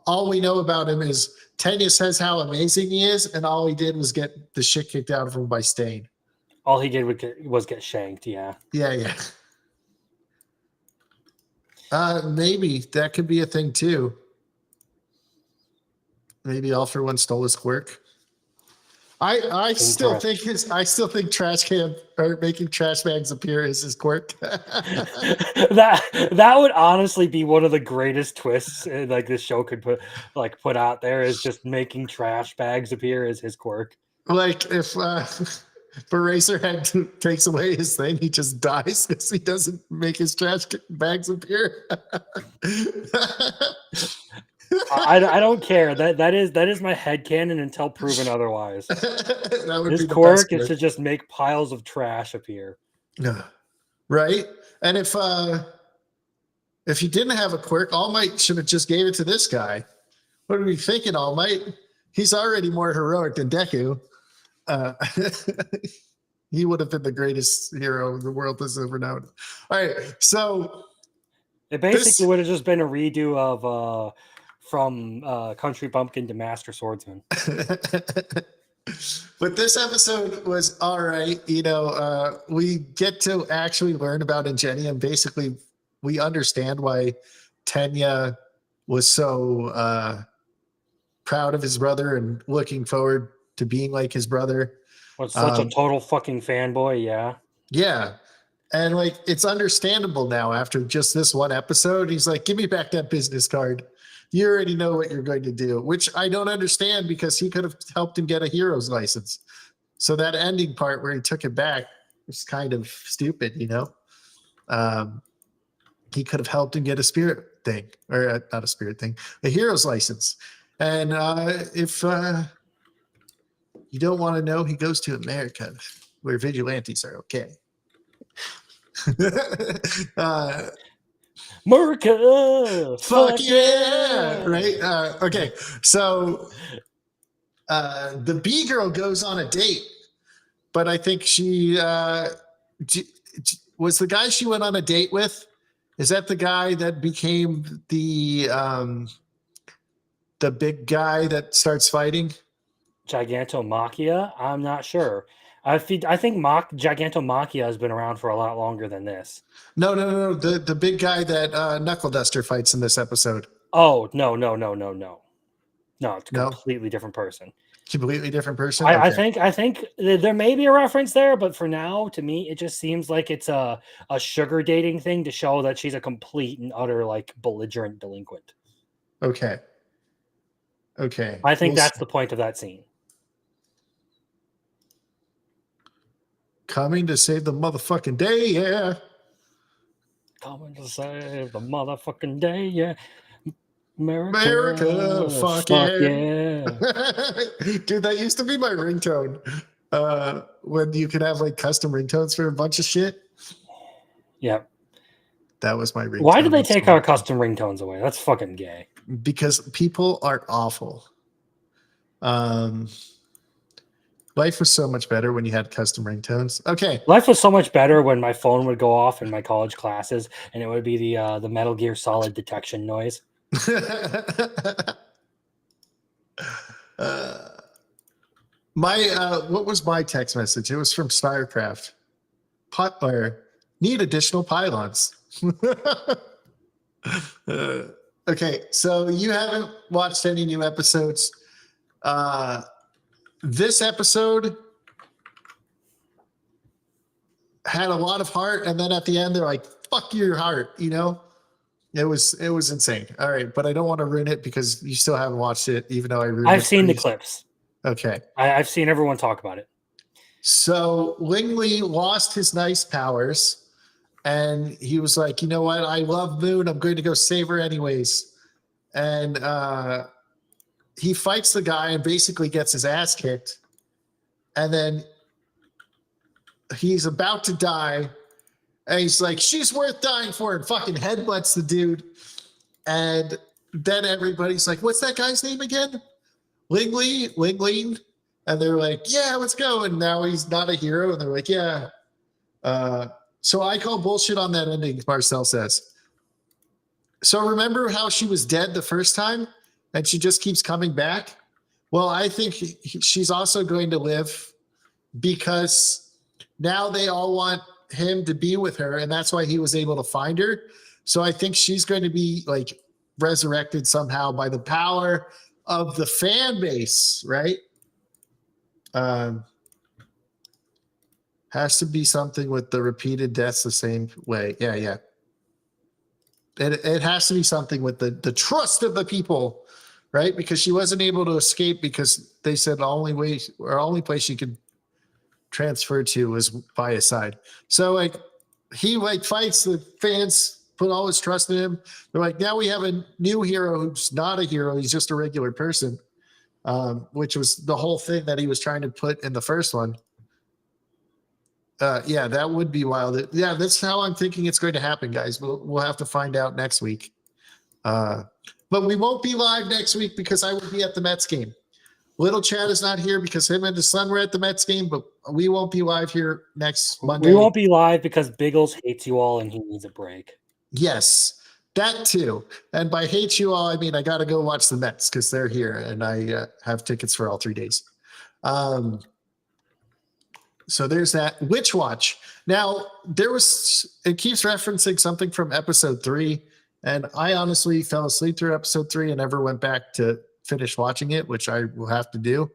all we know about him is Tanya says how amazing he is, and all he did was get the shit kicked out of him by Stain. All he did was get shanked, yeah. Yeah. Maybe that could be a thing too. Maybe All for One stole his quirk. I still think trash can or making trash bags appear is his quirk. that would honestly be one of the greatest twists like this show could put out there, is just making trash bags appear as his quirk. Like if Eraserhead takes away his thing, he just dies because he doesn't make his trash bags appear. I don't care. That is my headcanon until proven otherwise. His quirk is to just make piles of trash appear. Right? And if he didn't have a quirk, All Might should have just gave it to this guy. What are we thinking, All Might? He's already more heroic than Deku. He would have been the greatest hero the world has ever known. All right, so it basically would have just been a redo of from Country Bumpkin to Master Swordsman. But this episode was all right. We get to actually learn about Ingenium. Basically, we understand why Tenya was so proud of his brother and looking forward to being like his brother. Was such a total fucking fanboy, yeah. Yeah. And like, it's understandable now after just this one episode. He's like, give me back that business card. You already know what you're going to do, which I don't understand, because he could have helped him get a hero's license. So that ending part where he took it back was kind of stupid, He could have helped him get a spirit thing, or not a spirit thing, a hero's license. And if you don't want to know, he goes to America, where vigilantes are okay. America! Fuck yeah! Right? Okay, so the B girl goes on a date, but I think she was the guy she went on a date with. Is that the guy that became the big guy that starts fighting? Gigantomachia? I'm not sure. I think Gigantomachia has been around for a lot longer than this. No. The big guy that Knuckle Duster fights in this episode. Oh, no. No, it's a completely different person. Completely different person? Okay. I think there may be a reference there, but for now, to me, it just seems like it's a sugar dating thing to show that she's a complete and utter, like, belligerent delinquent. Okay. I think that's the point of that scene. Coming to save the motherfucking day, yeah. Coming to save the motherfucking day, yeah. America, fuck fuck yeah. yeah. Dude, that used to be my ringtone. When you could have like custom ringtones for a bunch of shit. Yeah. That was my ringtone. Why did they That's take cool. our custom ringtones away? That's fucking gay. Because people are awful. Life was so much better when you had custom ringtones. Okay. Life was so much better when my phone would go off in my college classes, and it would be the Metal Gear Solid detection noise. What was my text message? It was from Starcraft. Need additional pylons. Okay, so you haven't watched any new episodes. This episode had a lot of heart, and then at the end they're like, "Fuck your heart," you know. It was insane. All right, but I don't want to ruin it because you still haven't watched it, even though I ruined it. I've seen the clips. Okay. I've seen everyone talk about it. So Lingley lost his nice powers, and he was like, "You know what? I love Moon. I'm going to go save her anyways." And he fights the guy and basically gets his ass kicked. And then he's about to die. And he's like, "She's worth dying for," and fucking headbutts the dude. And then everybody's like, "What's that guy's name again?" Lingley. And they're like, "Yeah, let's go." And now he's not a hero. And they're like, "Yeah." So I call bullshit on that ending, Marcel says. So remember how she was dead the first time and she just keeps coming back? Well, I think she's also going to live because now they all want him to be with her, and that's why he was able to find her. So I think she's going to be like resurrected somehow by the power of the fan base, right? Has to be something with the repeated deaths the same way. Yeah. It has to be something with the trust of the people, right? Because she wasn't able to escape because they said the only place she could transfer to was by his side. So like he like fights, the fans put all his trust in him. They're like, now we have a new hero who's not a hero, he's just a regular person, which was the whole thing that he was trying to put in the first one. Yeah, that would be wild. Yeah, that's how I'm thinking it's going to happen, guys. We'll have to find out next week. But we won't be live next week because I will be at the Mets game. Little Chad is not here because him and his son were at the Mets game, but we won't be live here next Monday. We won't be live because Biggles hates you all and he needs a break. Yes, that too. And by hate you all, I mean I got to go watch the Mets because they're here and I have tickets for all 3 days. So there's that. Witch Watch. Now, it keeps referencing something from episode 3, and I honestly fell asleep through episode 3 and never went back to finish watching it, which I will have to do.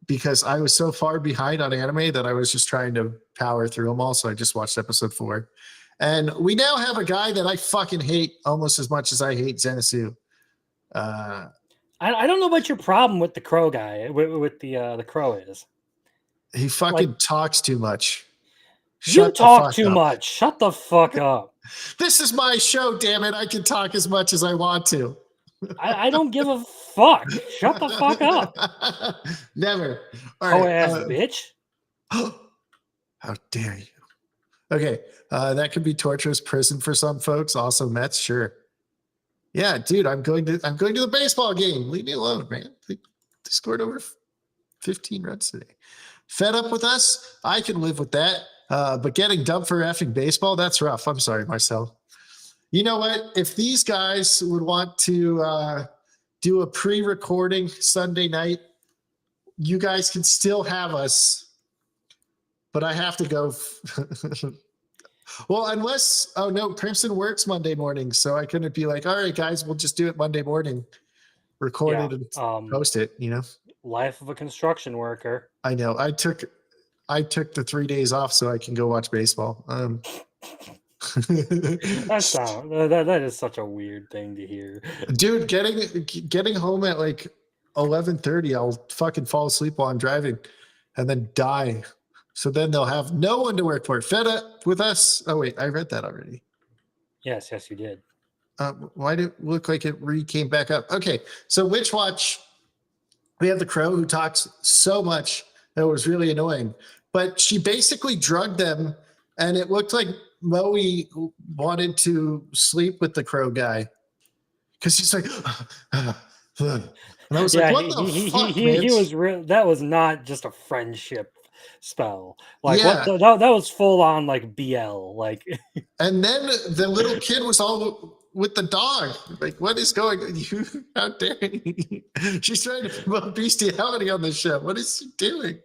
Because I was so far behind on anime that I was just trying to power through them all, so I just watched episode 4. And we now have a guy that I fucking hate almost as much as I hate Zenitsu. I don't know what your problem with the crow guy, with the crow is. He fucking talks too much. You talk too much. Shut the fuck up. This is my show, damn it. I can talk as much as I want to. I don't give a fuck. Shut the fuck up. Never. All right, right, ass bitch. How dare you? Okay, that could be torturous prison for some folks. Also, Mets, sure. Yeah, dude, I'm going to the baseball game. Leave me alone, man. They scored over 15 runs today. Fed up with us? I can live with that. But getting dumped for effing baseball, that's rough. I'm sorry, Marcel. You know what? If these guys would want to do a pre-recording Sunday night, you guys can still have us. But I have to go. Well, Crimson works Monday morning, so I couldn't be like, all right, guys, we'll just do it Monday morning, record it and post it, you know? Life of a construction worker. I know. I took the 3 days off so I can go watch baseball. That is such a weird thing to hear. Dude, getting home at like 11:30, I'll fucking fall asleep while I'm driving and then die So then they'll have no one to work for. Fed up with us. Oh wait, I read that already. Yes, you did. Why did it look like it came back up? Okay, so Witch Watch, we have the crow who talks so much that it was really annoying. But she basically drugged them, and it looked like Moe wanted to sleep with the crow guy because he's like, and I was like, Yeah, what the fuck, man? he was real. That was not just a friendship spell. Like what? Yeah. That was full on like BL. Like And then the little kid was all with the dog. Like, what is going on? You, how dare you? She's trying to promote bestiality on the show. What is she doing?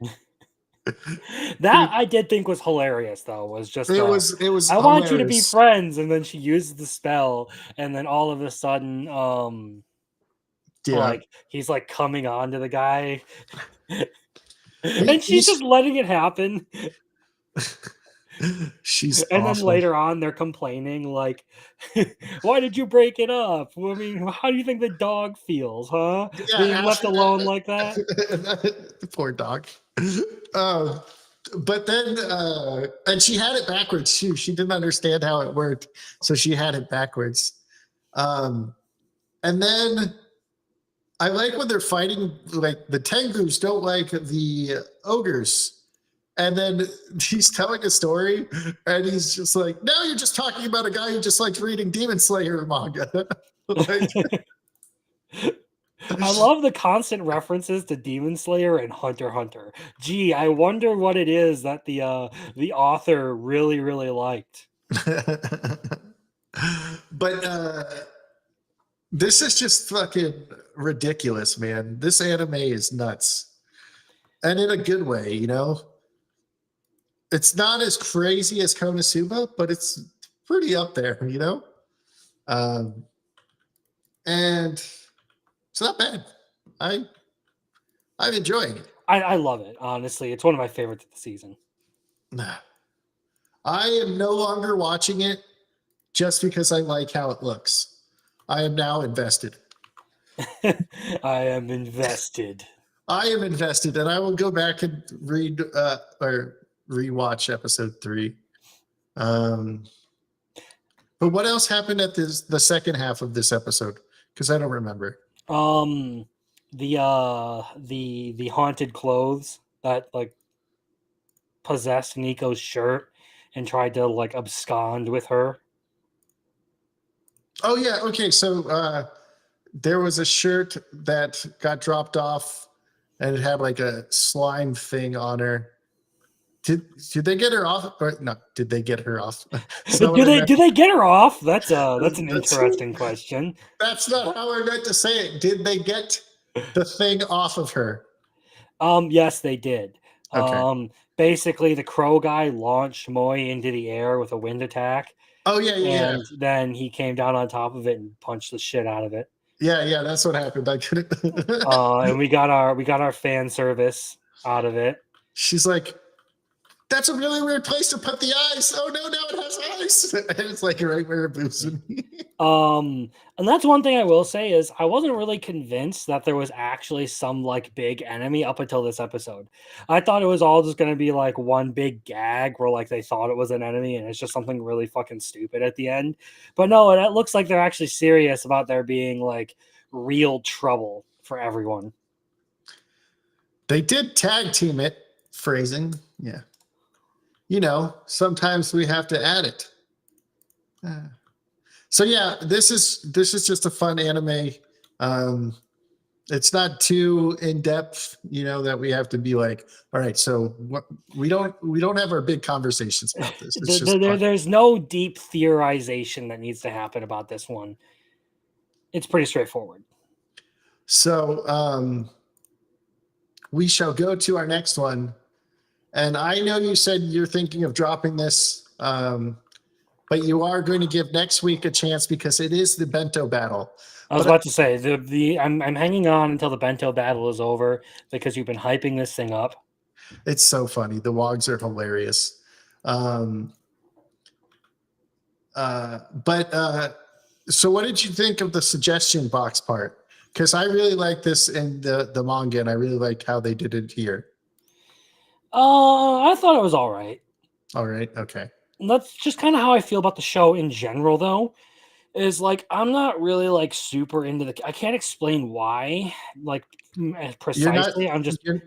that I did think was hilarious though. Was just It was I want you to be hilarious. friends, and then she uses the spell, and then all of a sudden, Yeah. like he's like coming on to the guy, He- and she's just letting it happen. She's And then awful. later on, they're complaining like, "Why did you break it up? I mean, how do you think the dog feels, huh? Yeah, Being left after alone that- like that." The poor dog. But then, and she had it backwards too. She didn't understand how it worked, so she had it backwards. And then I like when they're fighting, like the Tengus don't like the ogres. And then he's telling a story, and he's just like, "No, you're just talking about a guy who just likes reading Demon Slayer manga." Like, I love the constant references to Demon Slayer and Hunter x Hunter. Gee, I wonder what it is that the author really liked. but this is just fucking ridiculous, man. This anime is nuts, and in a good way, you know. It's not as crazy as Konosuba, but it's pretty up there, you know. And it's not bad. I'm enjoying it. I love it, honestly. It's one of my favorites of the season. I am no longer watching it just because I like how it looks. I am now invested. I am invested. I am invested, and I will go back and read or rewatch episode 3. But what else happened at the second half of this episode? Because I don't remember. The haunted clothes that like possessed Nico's shirt and tried to like abscond with her. Oh yeah, okay. So there was a shirt that got dropped off, and it had like a slime thing on her. Did they get her off? Or no, did they get her off? Do they get her off? That's an interesting question. That's not how I meant to say it. Did they get the thing off of her? Yes, they did. Okay. Basically, the crow guy launched Moe into the air with a wind attack. Oh yeah. And then he came down on top of it and punched the shit out of it. Yeah, that's what happened. I couldn't. And we got our fan service out of it. She's like, "That's a really weird place to put the ice." Oh no, now it has ice. And it's like right where it boobs in. And that's one thing I will say is I wasn't really convinced that there was actually some like big enemy up until this episode. I thought it was all just gonna be like one big gag where like they thought it was an enemy and it's just something really fucking stupid at the end. But no, it looks like they're actually serious about there being like real trouble for everyone. They did tag team it. Phrasing, yeah. You know, sometimes we have to add it. So yeah, this is just a fun anime. It's not too in depth, you know, that we have to be like, all right, so what, we don't have our big conversations about this. It's just There's no deep theorization that needs to happen about this one. It's pretty straightforward. So we shall go to our next one. And I know you said you're thinking of dropping this, but you are going to give next week a chance because it is the bento battle. I was about to say I'm hanging on until the bento battle is over because you've been hyping this thing up. It's so funny. The wogs are hilarious. So what did you think of the suggestion box part? Because I really like this in the manga, and I really like how they did it here. I thought it was all right. All right. Okay. And that's just kind of how I feel about the show in general, though. Is like I'm not really like super into the. I can't explain why, like You're not. precisely. I'm just You're,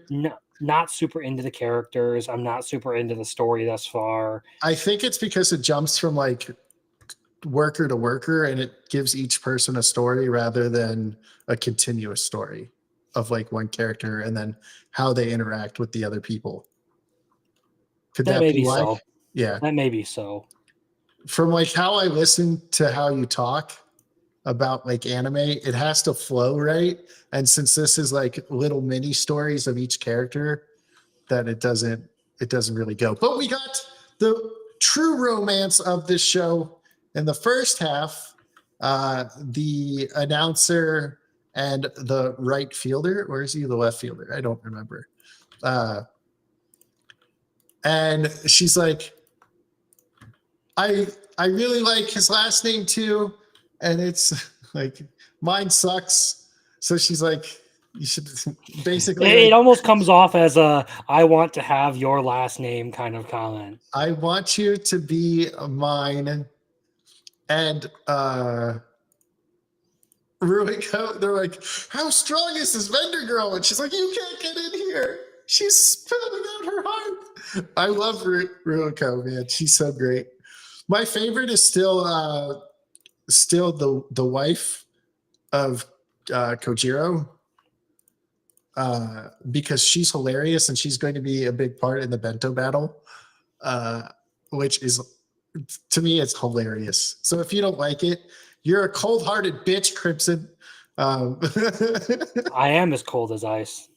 not super into the characters. I'm not super into the story thus far. I think it's because it jumps from like worker to worker and it gives each person a story rather than a continuous story of like one character and then how they interact with the other people. Could That that may be be why? so. Yeah. That may be so. From like how I listen to how you talk about like anime, it has to flow right. And since this is like little mini stories of each character, that it doesn't really go. But we got the true romance of this show in the first half. The announcer and the right fielder, or is he the left fielder? I don't remember. And she's like, I really like his last name too, and it's like mine sucks. So she's like, you should basically It like, almost comes off as a "I want to have your last name" kind of comment. I want you to be mine. And Ruiko, they're like, how strong is this vendor girl? And she's like, you can't get in here. She's spilling out her heart. I love Ruiko, man. She's so great. My favorite is still the wife of Kojiro, because she's hilarious and she's going to be a big part in the bento battle, which is, to me, it's hilarious. So if you don't like it, you're a cold-hearted bitch, Crimson. I am as cold as ice.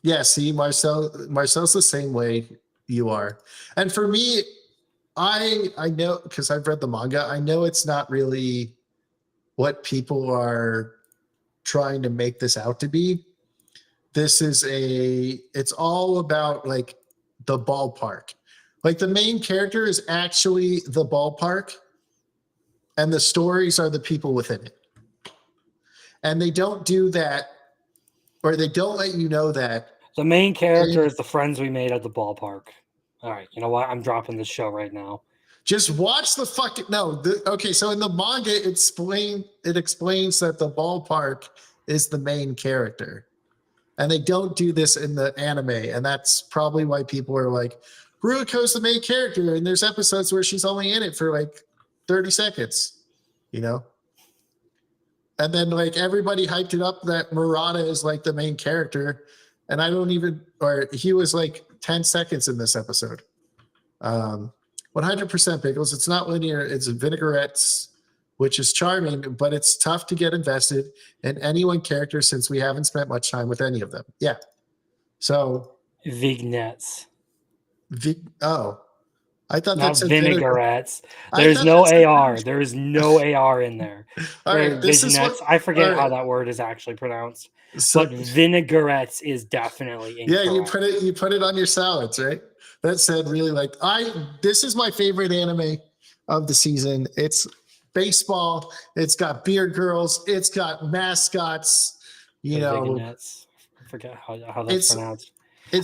Yeah, see, Marcel's the same way you are. And for me, I know, because I've read the manga, I know it's not really what people are trying to make this out to be. It's all about like the ballpark. Like the main character is actually the ballpark and the stories are the people within it. And they don't do that, or they don't let you know that. The main character is the friends we made at the ballpark. All right, you know what? I'm dropping this show right now. Just watch the fucking okay, so in the manga it explains that the ballpark is the main character. And they don't do this in the anime, and that's probably why people are like, Ruiko's the main character, and there's episodes where she's only in it for like 30 seconds, you know? And then like everybody hyped it up that Murata is like the main character, and he was like 10 seconds in this episode. 100% Biggles. It's not linear. It's vinaigrettes, which is charming, but it's tough to get invested in any one character since we haven't spent much time with any of them. Yeah. So Vignettes. I thought Not that's vinaigrettes. There's no AR. There is no AR in there. All right, this is Vignettes. what, I forget all right. how that word is actually pronounced. So, But vinaigrettes is definitely incorrect. yeah, you put it on your salads, right? That said, really like this is my favorite anime of the season. It's baseball. It's got beard girls. It's got mascots. You know, Vignettes. I forget how that's pronounced.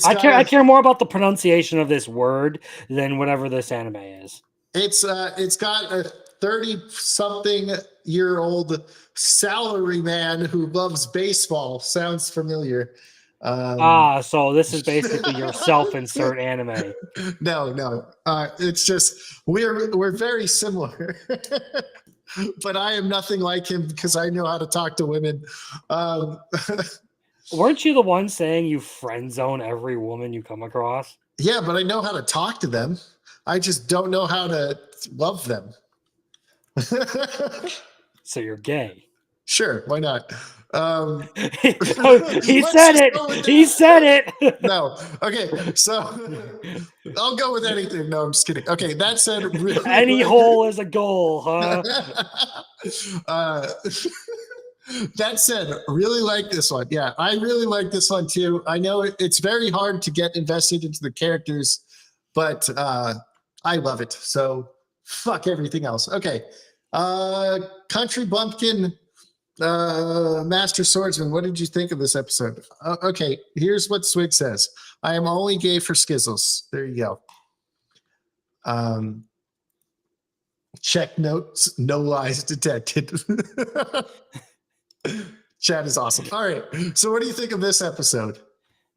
I care more about the pronunciation of this word than whatever this anime is. It's got a 30-something-year-old salary man who loves baseball. Sounds familiar. So this is basically your self-insert anime. No. It's just we're very similar. But I am nothing like him because I know how to talk to women. Weren't you the one saying you friend zone every woman you come across? Yeah, but I know how to talk to them. I just don't know how to love them. So you're gay. Sure, why not? He said it. He said it. No. Okay, so I'll go with anything. No, I'm just kidding. Okay, that said, really, any hole is a goal, huh? That said, really like this one. Yeah, I really like this one too. I know it's very hard to get invested into the characters, but I love it. So fuck everything else. Okay. Country Bumpkin. Master Swordsman, what did you think of this episode? Okay, here's what Swig says. I am only gay for skizzles. There you go. Check notes, no lies detected. Chat is awesome. All right. So what do you think of this episode?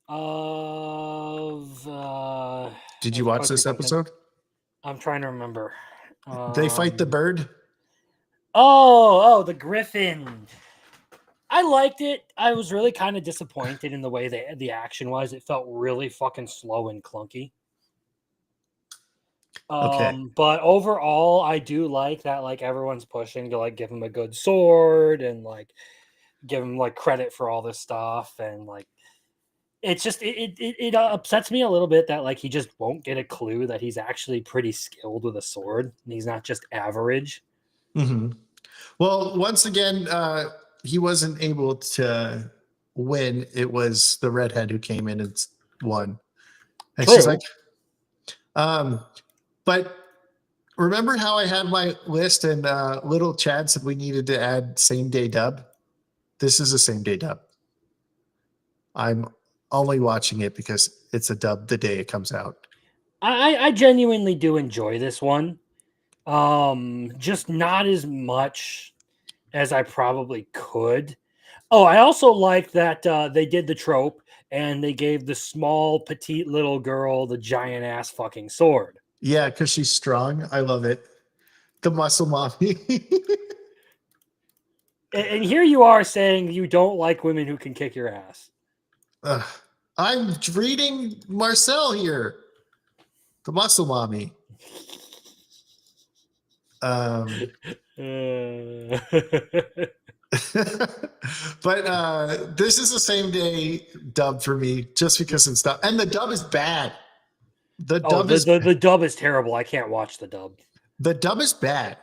Of Did you of watch Country this Bumpkin. episode? I'm trying to remember. They fight the bird. Oh, the Griffin. I liked it. I was really kind of disappointed in the way that the action was. It felt really fucking slow and clunky. Okay. But overall, I do like that. Like everyone's pushing to like give him a good sword and like give him like credit for all this stuff, and like it's just it upsets me a little bit that like he just won't get a clue that he's actually pretty skilled with a sword and he's not just average. Mm-hmm. Well, once again, he wasn't able to win. It was the redhead who came in and won. And she's True. like, but remember how I had my list and little Chad said we needed to add same day dub? This is a same day dub. I'm only watching it because it's a dub the day it comes out. I genuinely do enjoy this one. Just not as much as I probably could. Oh, I also like that they did the trope and they gave the small, petite little girl the giant ass fucking sword. Yeah, because she's strong. I love it. The muscle mommy. And here you are saying you don't like women who can kick your ass. I'm reading Marcel here. The muscle mommy. But this is the same day dub for me just because it's dub. And the dub is bad. The dub is the dub is terrible. I can't watch the dub. The dub is bad.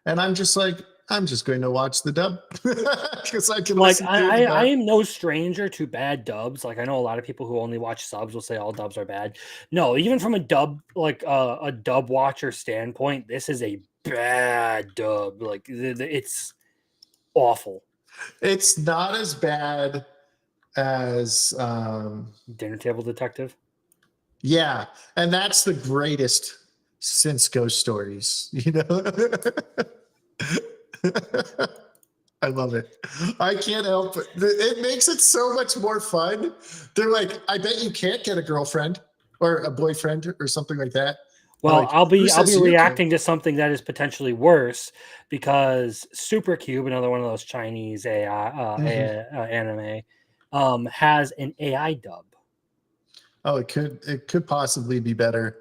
And I'm just like, I'm just going to watch the dub because I can Like listen to I the dub. am no stranger to bad dubs. Like I know a lot of people who only watch subs will say all dubs are bad. No, even from a dub like a dub watcher standpoint, this is a bad dub. Like it's awful. It's not as bad as Dinner Table Detective. yeah, and that's the greatest since Ghost Stories, you know. I love it. I can't help it. It makes it so much more fun. They're like, I bet you can't get a girlfriend or a boyfriend or something like that. Well, Like, I'll who be says you reacting to something that is potentially worse because Supercube, another one of those Chinese AI anime, has an AI dub. Oh, it could possibly be better.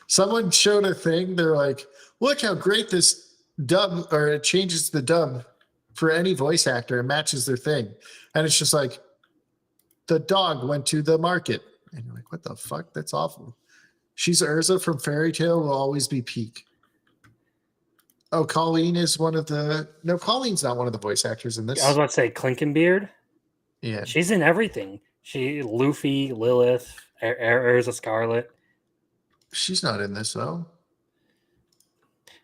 Someone showed a thing. They're like, look how great this dub, or it changes the dub for any voice actor and matches their thing. And it's just like, the dog went to the market. And you're like, what the fuck? That's awful. She's Urza from Fairy Tale will always be peak. Oh, Colleen is one of the. No, Colleen's not one of the voice actors in I was this. about to say Clinkenbeard. Yeah. She's in everything. She Luffy, Lilith, Urza Scarlet. She's not in this, though.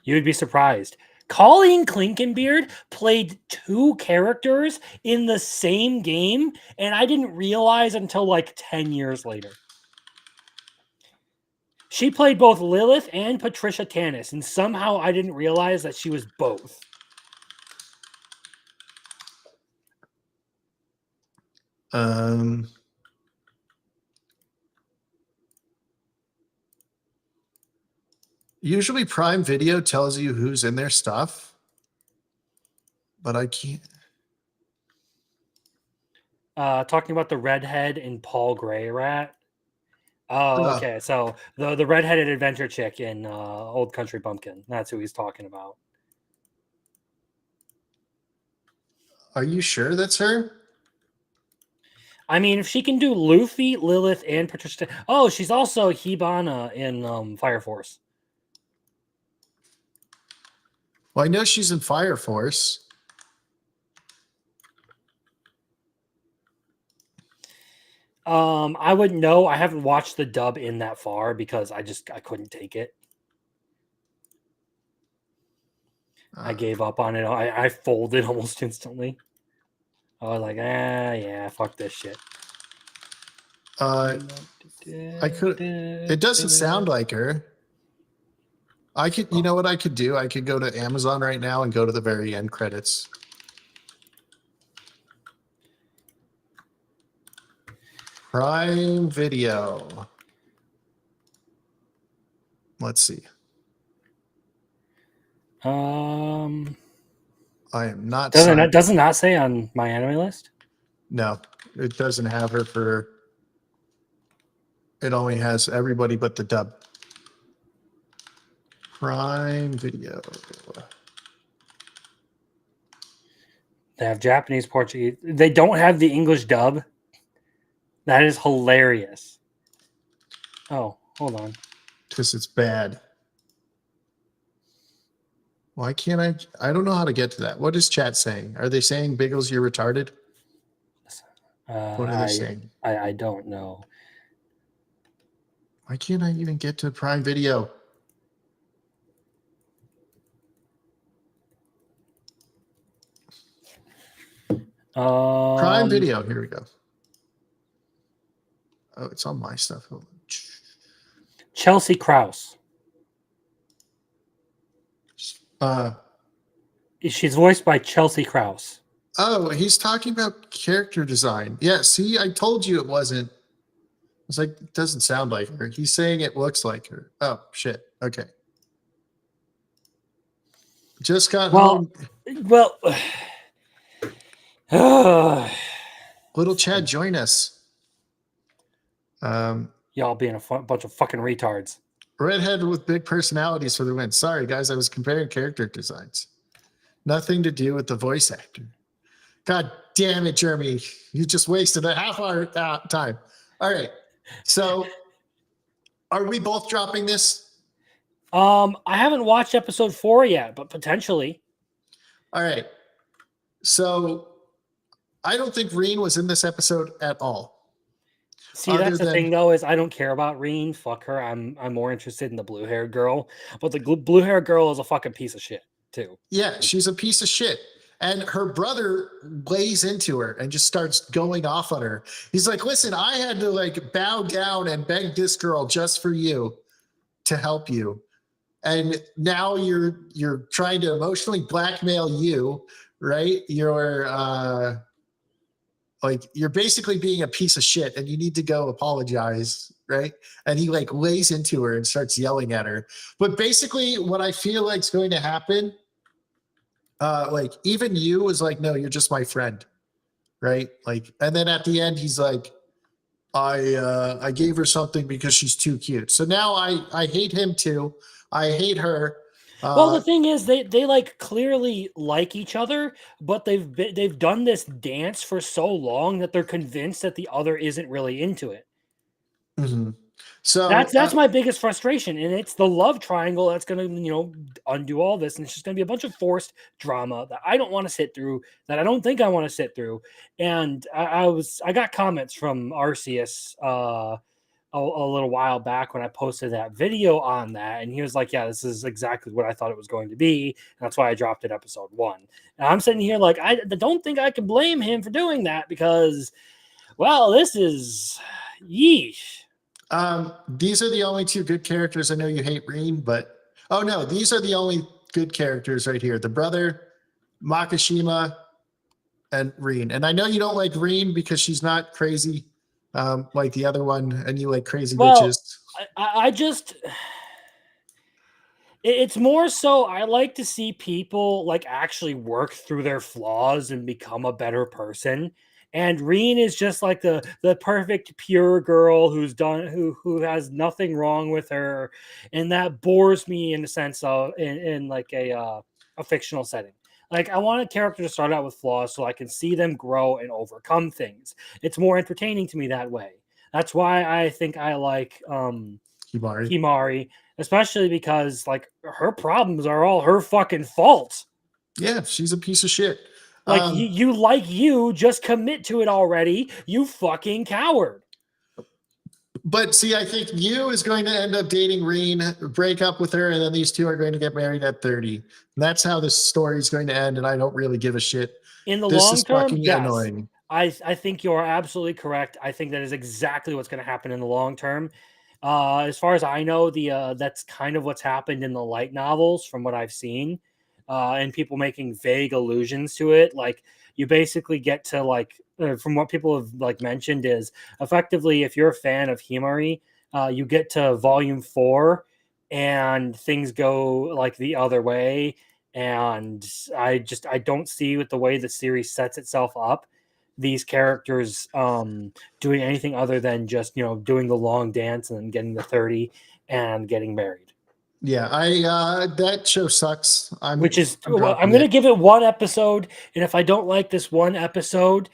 You would be surprised. Colleen Clinkenbeard played two characters in the same game, and I didn't realize until like 10 years later. She played both Lilith and Patricia Tanis, and somehow I didn't realize that she was both. Usually Prime Video tells you who's in their stuff, but I can't. Talking about the redhead and Paul Gray Rat. Oh, okay. So the redheaded adventure chick in Old Country Bumpkin. That's who he's talking about. Are you sure that's her? I mean, if she can do Luffy, Lilith, and Patricia. Oh, she's also Hibana in Fire Force. Well, I know she's in Fire Force. I wouldn't know. I haven't watched the dub in that far because I couldn't take it. I gave up on it. I folded almost instantly. I was like, yeah, fuck this shit. I could. It doesn't sound like her. I could. You know what I could do? I could go to Amazon right now and go to the very end credits. Prime Video. Let's see. Um, I am not. doesn't not say on my anime list. No, it doesn't have her for. It only has everybody but the dub. Prime Video. They have Japanese, Portuguese. They don't have the English dub. That is hilarious. Oh, hold on. Because it's bad. Why can't I? I don't know how to get to that. What is chat saying? Are they saying Biggles, you're retarded? What are they saying? I don't know. Why can't I even get to Prime Video? Prime Video. Here we go. Oh, it's on my stuff. Chelsea Krause. She's voiced by Chelsea Krause. Oh, he's talking about character design. Yeah, see, I told you it wasn't. It's like, it doesn't sound like her. He's saying it looks like her. Oh, shit. Okay. Just got home. Well, Little Chad, join us. Y'all being a bunch of fucking retards. Redhead with big personalities for the win. Sorry, guys, I was comparing character designs. Nothing to do with the voice actor. God damn it, Jeremy. You just wasted a half hour time. All right. So are we both dropping this? I haven't watched episode 4 yet, but potentially. All right. So I don't think Reen was in this episode at all. See, that's the thing, though, is I don't care about Reen. Fuck her. I'm more interested in the blue-haired girl. But the blue-haired girl is a fucking piece of shit, too. Yeah, she's a piece of shit. And her brother lays into her and just starts going off on her. He's like, listen, I had to like bow down and beg this girl just for you to help you. And now you're trying to emotionally blackmail you, right? You're you're basically being a piece of shit and you need to go apologize, right? And he like lays into her and starts yelling at her. But basically what I feel like is going to happen, like even you was like, no, you're just my friend, right? Like, and then at the end he's like, I gave her something because she's too cute. So now I hate him too. I hate her. Well, the thing is, they like clearly like each other, but they've done this dance for so long that they're convinced that the other isn't really into it. Mm-hmm. So that's my biggest frustration, and it's the love triangle that's going to undo all this, and it's just going to be a bunch of forced drama that I don't want to sit through, that I don't think I want to sit through. And I got comments from Arceus a little while back when I posted that video on that, and he was like, yeah, this is exactly what I thought it was going to be, and that's why I dropped it episode 1. And I'm sitting here like, I don't think I can blame him for doing that, because, well, this is yeesh. These are the only 2 good characters. I know you hate Reen, but oh no, these are the only good characters right here. The brother, Makishima, and Reen. And I know you don't like Reen because she's not crazy like the other one, and you like crazy bitches. I just, it's more so I like to see people like actually work through their flaws and become a better person. And Reen is just like the perfect pure girl who has nothing wrong with her, and that bores me in the sense of in like a fictional setting. Like, I want a character to start out with flaws so I can see them grow and overcome things. It's more entertaining to me that way. That's why I think I like Himari, especially because like her problems are all her fucking fault. Yeah, she's a piece of shit. Like, you just commit to it already, you fucking coward. But see, I think you is going to end up dating Reen, break up with her, and then these two are going to get married at 30. And that's how this story is going to end, and I don't really give a shit. In the This long is term, fucking yes. annoying. I think you are absolutely correct. I think that is exactly what's going to happen in the long term. As far as I know, that's kind of what's happened in the light novels from what I've seen, and people making vague allusions to it. Like you basically get to from what people have like mentioned is effectively if you're a fan of Himari, you get to volume 4 and things go like the other way. And I don't see with the way the series sets itself up these characters doing anything other than just doing the long dance and then getting the 30 and getting married, Yeah, I that show sucks. which is I'm I'm dropping gonna it. give it one episode, and if I don't like this one episode,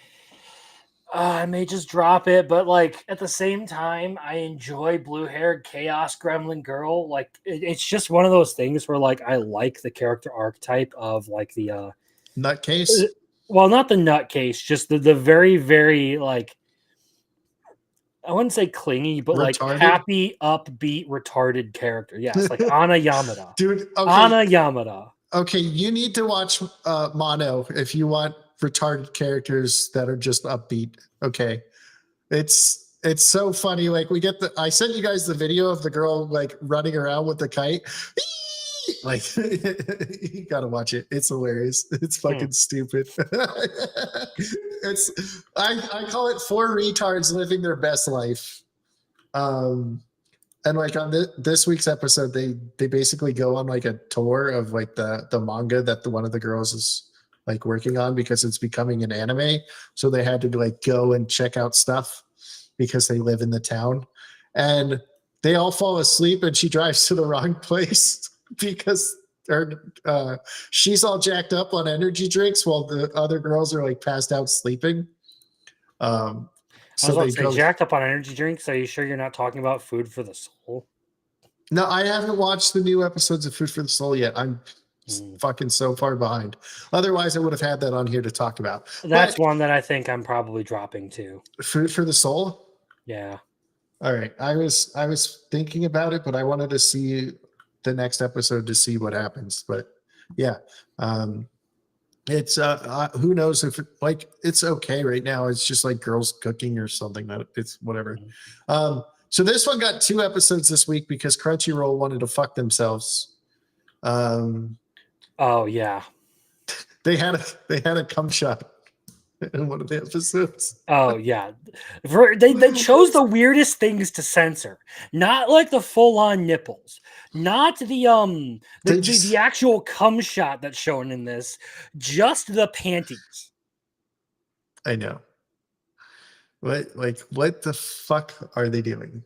I may just drop it. But like at the same time, I enjoy blue-haired chaos gremlin girl. Like it's just one of those things where like I like the character archetype of like the Nutcase. well, not the nutcase, just the very, very like I wouldn't say clingy, but like Retarded. happy, upbeat, retarded character. Yes, like Ana Yamada. Dude, okay. Ana Yamada. Okay, you need to watch Mono if you want retarded characters that are just upbeat. Okay. It's so funny. Like we get I sent you guys the video of the girl like running around with the kite. Like you gotta watch it. It's hilarious. It's fucking stupid. I call it 4 retards living their best life. And like on this week's episode, they basically go on like a tour of like the manga that one of the girls is like working on because it's becoming an anime. So they had to like go and check out stuff because they live in the town, and they all fall asleep, and she drives to the wrong place because she's all jacked up on energy drinks while the other girls are like passed out sleeping. I was So about they to say, go. jacked up on energy drinks. Are you sure you're not talking about food for the soul? No, I haven't watched the new episodes of Food for the Soul yet. I'm fucking so far behind. Otherwise, I would have had that on here to talk about. That's But one that I think I'm probably dropping too. Food for the Soul. Yeah. All right. I was thinking about it, but I wanted to see the next episode to see what happens. But yeah, it's who knows if like it's okay right now. It's just like girls cooking or something. That it's whatever. So this one got 2 episodes this week because Crunchyroll wanted to fuck themselves. Oh yeah. They had a cum shot in one of the episodes. Oh yeah. They chose the weirdest things to censor. Not like the full-on nipples. Not the actual cum shot that's shown in this. Just the panties. I know. What the fuck are they doing?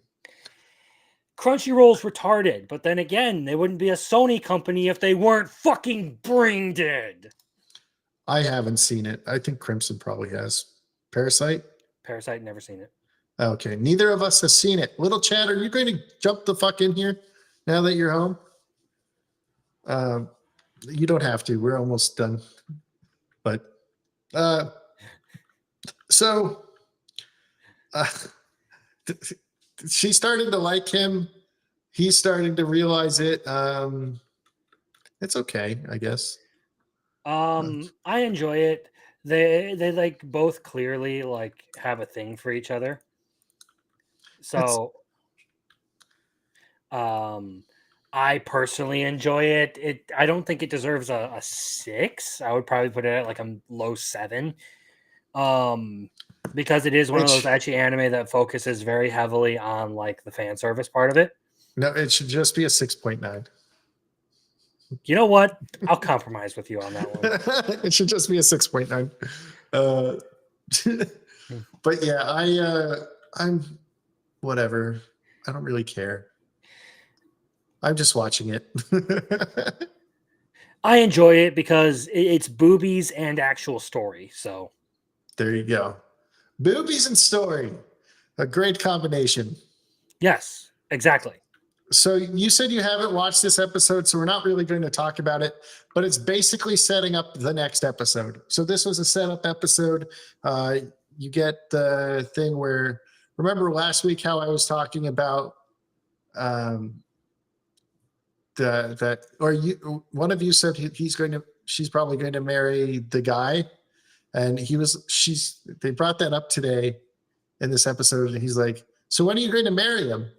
Crunchyroll's retarded, but then again, they wouldn't be a Sony company if they weren't fucking brain dead. I haven't seen it. I think Crimson probably has. Parasite? Parasite, never seen it. Okay, neither of us has seen it. Little Chad, are you going to jump the fuck in here now that you're home? You don't have to. We're almost done. But so she's starting to like him. He's starting to realize it. It's okay, I guess. I enjoy it. They like both clearly like have a thing for each other. So I personally enjoy it. I don't think it deserves a 6. I would probably put it at like a low 7. Because it is one of those ecchi anime that focuses very heavily on like the fan service part of it. No, it should just be a 6.9. You know what? I'll compromise with you on that one. It should just be a 6.9. But yeah, I'm whatever. I don't really care. I'm just watching it. I enjoy it because it's boobies and actual story. So there you go. Boobies and story. A great combination. Yes, exactly. So you said you haven't watched this episode, so we're not really going to talk about it, but it's basically setting up the next episode. So this was a setup episode. You get the thing where remember last week how I was talking about um, that, or you, one of you said she's probably going to marry the guy, and they brought that up today in this episode, and he's like, so when are you going to marry him?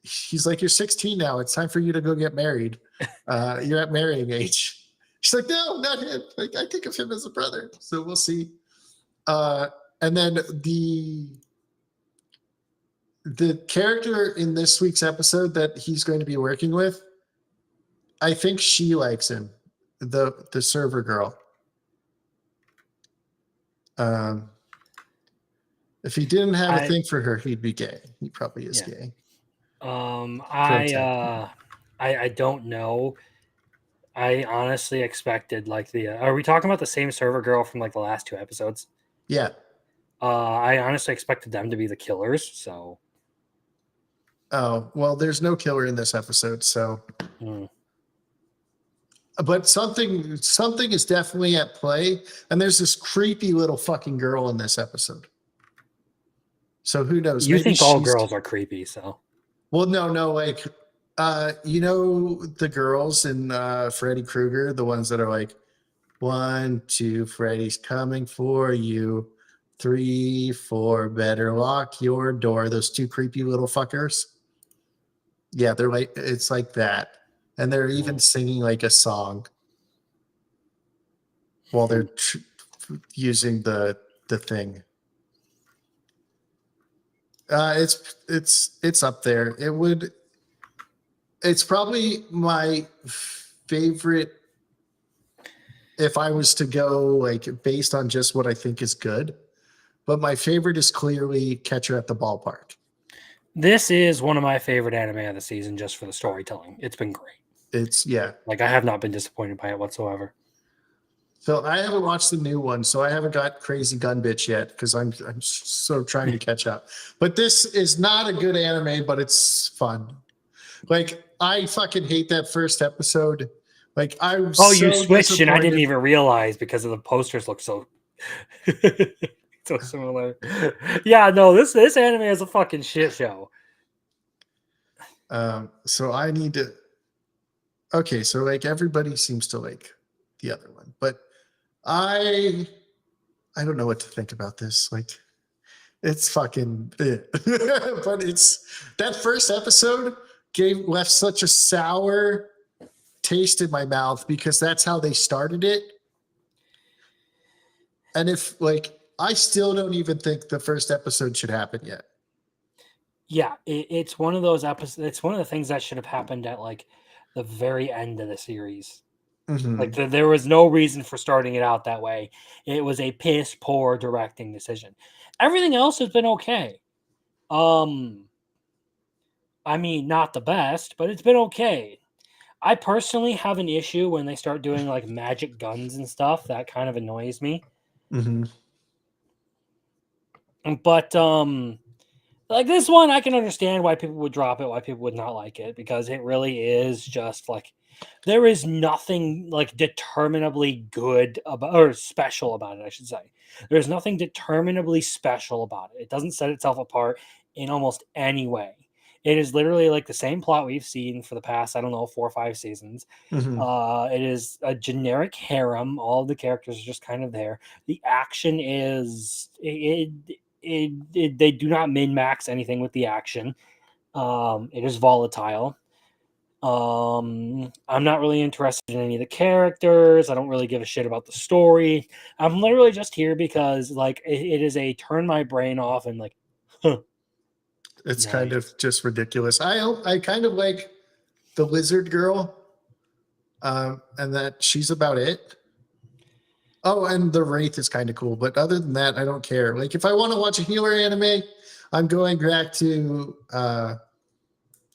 He's like, you're 16 now. It's time for you to go get married. You're at marrying age. She's like, no, not him. Like, I think of him as a brother. So we'll see. And then the character in this week's episode that he's going to be working with, I think she likes him, the server girl. If he didn't have a thing for her, he'd be gay. He probably is gay. I don't know. I honestly expected like are we talking about the same server girl from like the last 2 episodes? Yeah. I honestly expected them to be the killers. So. Oh, well, there's no killer in this episode, so. But something is definitely at play, and there's this creepy little fucking girl in this episode. So who knows? You think all girls are creepy, so. Well, no, like, you know the girls in Freddy Krueger, the ones that are like, 1, 2, Freddy's coming for you. 3, 4, better lock your door. Those 2 creepy little fuckers. Yeah, they're like, it's like that. And they're even singing like a song while they're using the thing. It's up there. It's probably my favorite if I was to go like based on just what I think is good. But my favorite is clearly Catcher at the Ballpark. This is one of my favorite anime of the season just for the storytelling. It's been great. Like I have not been disappointed by it whatsoever. So I haven't watched the new one, so I haven't got Crazy Gun Bitch yet because I'm so trying to catch up. But this is not a good anime, but it's fun. Like I fucking hate that first episode. Like you switched and I didn't even realize because of the posters look so so similar. Yeah, no, this anime is a fucking shit show. So I need to. Okay, so like everybody seems to like the other one, but I don't know what to think about this. Like, it's fucking, but it's that first episode left such a sour taste in my mouth because that's how they started it. And if like, I still don't even think the first episode should happen yet. Yeah, it's one of those episodes. It's one of the things that should have happened at like the very end of the series. Mm-hmm. Like there was no reason for starting it out that way. It was a piss poor directing decision. Everything else has been okay. I mean, not the best, but it's been okay. I personally have an issue when they start doing like magic guns and stuff. That kind of annoys me. Mm-hmm. But like this one, I can understand why people would drop it, why people would not like it, because it really is just like there is nothing like determinably good about or special about it, I should say. There's nothing determinably special about it. It doesn't set itself apart in almost any way. It is literally like the same plot we've seen for the past, I don't know, 4 or 5 seasons. Mm-hmm. It is a generic harem. All the characters are just kind of there. The action is they do not min-max anything with the action. It is volatile. I'm not really interested in any of the characters. I don't really give a shit about the story. I'm literally just here because like it is a turn my brain off and like it's kind of just ridiculous. I kind of like the lizard girl, and that she's about it. Oh, and the Wraith is kind of cool, but other than that, I don't care. Like if I want to watch a healer anime, I'm going back to a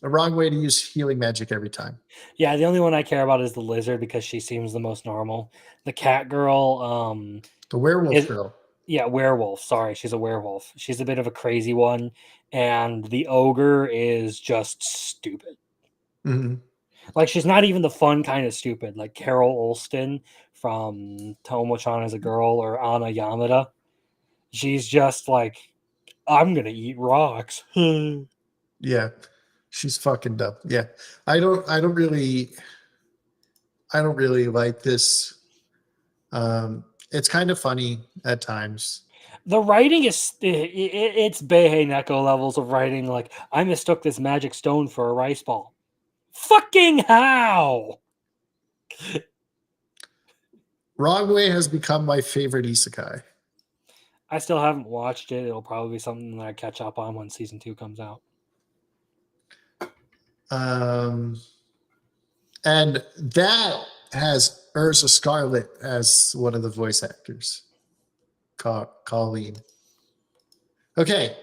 wrong way to use healing magic every time. Yeah, the only one I care about is the lizard because she seems the most normal. The cat girl, the werewolf girl. Yeah, werewolf. Sorry, she's a werewolf. She's a bit of a crazy one, and the ogre is just stupid. Mm-hmm. Like she's not even the fun kind of stupid, like Carol Olston from Tomo-chan as a Girl or Anna Yamada. She's just like I'm gonna eat rocks. Yeah, she's fucking dumb. Yeah, I don't really like this. It's kind of funny at times. The writing is it's Beihei Neko levels of writing. Like, I mistook this magic stone for a rice ball. Fucking how? Wrong Way has become my favorite isekai. I still haven't watched it. It'll probably be something that I catch up on when season 2 comes out. And that has Ursa Scarlet as one of the voice actors. Colleen. Okay.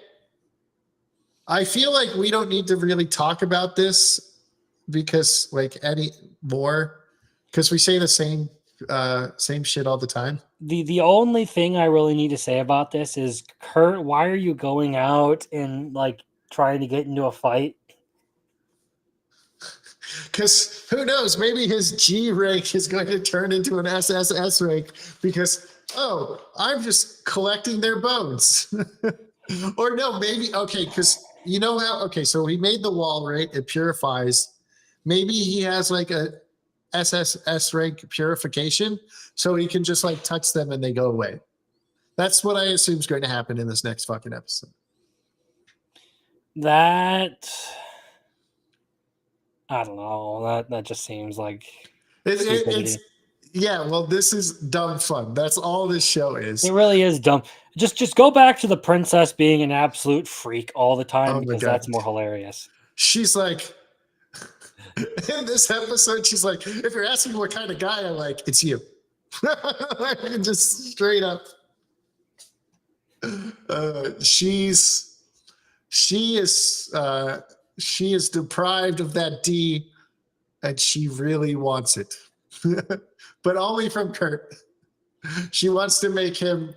I feel like we don't need to really talk about this because like any more because we say the same shit all the time. The only thing I really need to say about this is, Kurt, why are you going out and like trying to get into a fight? Because who knows? Maybe his G rank is going to turn into an SSS rank because, oh, I'm just collecting their bones. Or no, maybe, okay, because you know how, okay, so he made the wall, right? It purifies. Maybe he has like a SSS rank purification so he can just like touch them and they go away. That's what I assume is going to happen in this next fucking episode. That, I don't know. That just seems like stupidity. Yeah, well, this is dumb fun. That's all this show is. It really is dumb. Just go back to the princess being an absolute freak all the time, Oh my because God. that's more hilarious. She's like, in this episode, she's like, if you're asking what kind of guy I like, it's you. Just straight up. She is deprived of that D, and she really wants it, but only from Kurt. She wants to make him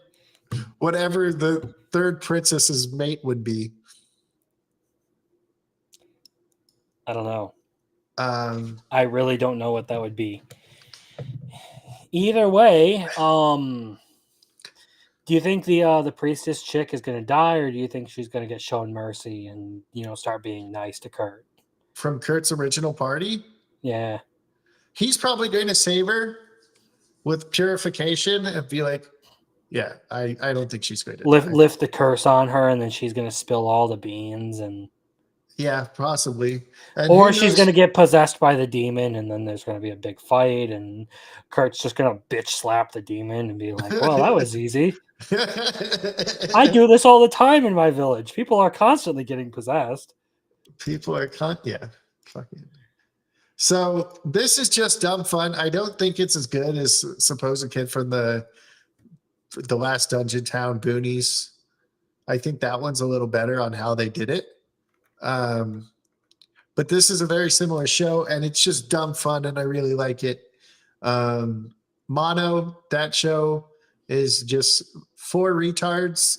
whatever the third princess's mate would be. I don't know. I really don't know what that would be. Either way, do you think the priestess chick is going to die, or do you think she's going to get shown mercy and start being nice to Kurt? From Kurt's original party? Yeah. He's probably going to save her with purification and be like, yeah, I don't think she's going to lift the curse on her, and then she's going to spill all the beans, and yeah, possibly. And or she's going to get possessed by the demon, and then there's going to be a big fight, and Kurt's just going to bitch slap the demon and be like, well, that was easy. I do this all the time in my village. People are constantly getting possessed. People are yeah. Fucking. So this is just dumb fun. I don't think it's as good as Supposed Kid from the last Dungeon Town Boonies. I think that one's a little better on how they did it. But this is a very similar show, and it's just dumb fun, and I really like it. Mono, that show is just 4 retards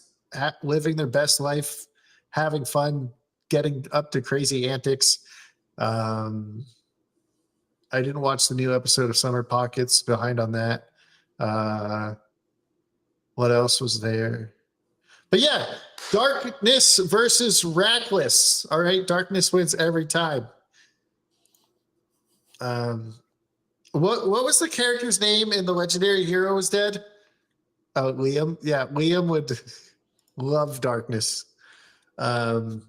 living their best life, having fun, getting up to crazy antics. I didn't watch the new episode of Summer Pockets, behind on that. What else was there? But yeah, Darkness versus Rackless. All right, Darkness wins every time. What was the character's name in The Legendary Hero Is Dead? Oh, Liam. Yeah, Liam would love Darkness. What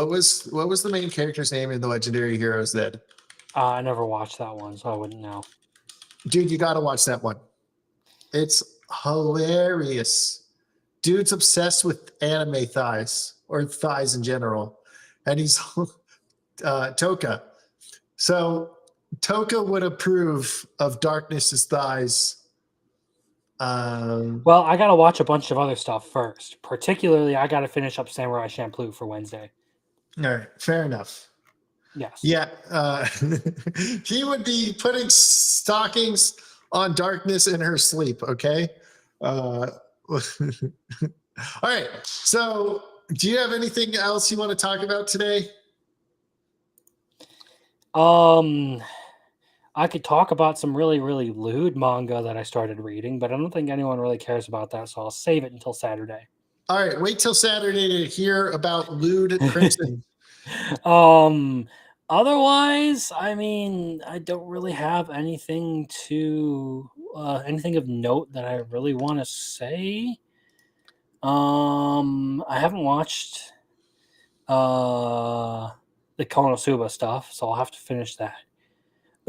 was the main character's name in The Legendary Hero Is Dead? I never watched that one, so I wouldn't know. Dude, you got to watch that one. It's hilarious. Dude's obsessed with anime thighs, or thighs in general, and he's Toka. So Toka would approve of Darkness's thighs. Well, I gotta watch a bunch of other stuff first. Particularly, I gotta finish up Samurai Champloo for Wednesday. All right, fair enough. Yes. Yeah, he would be putting stockings on Darkness in her sleep. Okay. All right. So, do you have anything else you want to talk about today? I could talk about some really, really lewd manga that I started reading, but I don't think anyone really cares about that, so I'll save it until Saturday. All right, wait till Saturday to hear about Lewd Crimson. um, Otherwise, I mean, I don't really have anything anything of note that I really want to say. I haven't watched the Konosuba stuff, so I'll have to finish that.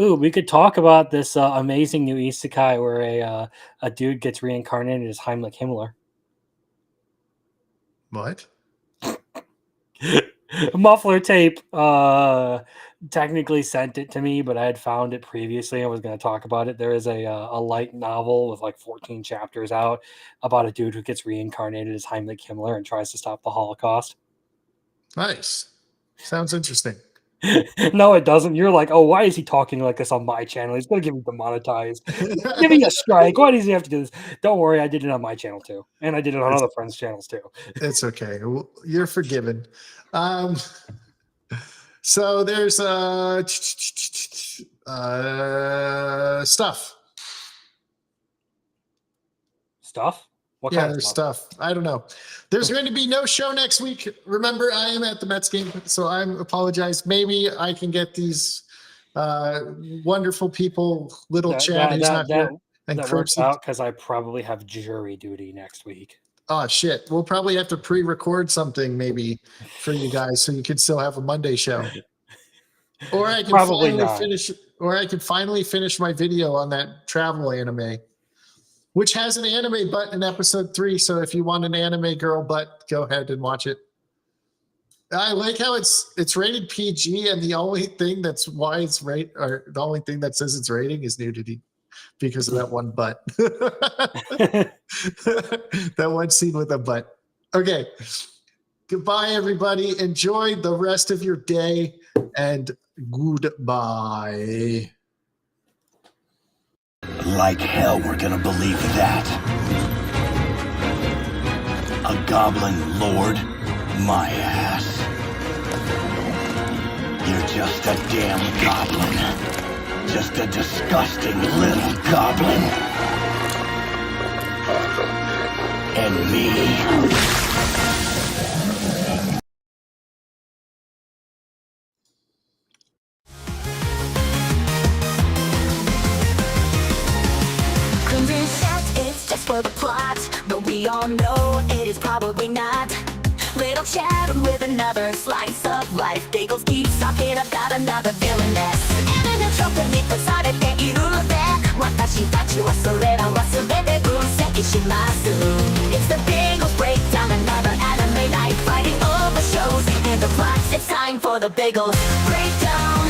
Ooh, we could talk about this amazing new isekai where a dude gets reincarnated as Heimlich Himmler. What? Muffler Tape technically sent it to me, but I had found it previously. I was going to talk about it. There is a light novel with like 14 chapters out about a dude who gets reincarnated as Heimlich Himmler and tries to stop the Holocaust. Nice. Sounds interesting. No, it doesn't. You're like, oh, why is he talking like this on my channel? He's going to get me demonetized. Give me a strike. Why does he have to do this? Don't worry, I did it on my channel too. And I did it on other friends' channels too. It's okay. You're forgiven. So there's stuff. Stuff? What Yeah, kind of there's stuff. I don't know. There's going to be no show next week. Remember, I am at the Mets game, so I apologize. Maybe I can get these wonderful people, little Chad who's not here, and That works Cripsy. out because I probably have jury duty next week. Oh shit! We'll probably have to pre-record something maybe for you guys, so you can still have a Monday show. Or I can Probably finally not. finish. Or I can finally finish my video on that travel anime, which has an anime butt in episode 3. So if you want an anime girl butt, go ahead and watch it. I like how it's rated PG, and the only thing that's why it's rate, or the only thing that says it's rating is nudity, because of that one butt. That one scene with a butt. Okay. Goodbye, everybody. Enjoy the rest of your day, and goodbye. Like hell we're gonna believe that. A goblin lord? My ass. You're just a damn goblin. Just a disgusting little goblin. And me. Crimson Set is just for the plot, but we all know it is probably not. Little chat with another slice of life. Biggles keeps talking about another villainess. And in the tropeに越されているので、私たちはそれらは全て分析します。It's the Biggles breakdown, another anime night, fighting all the shows and the plots. It's time for the Biggles breakdown.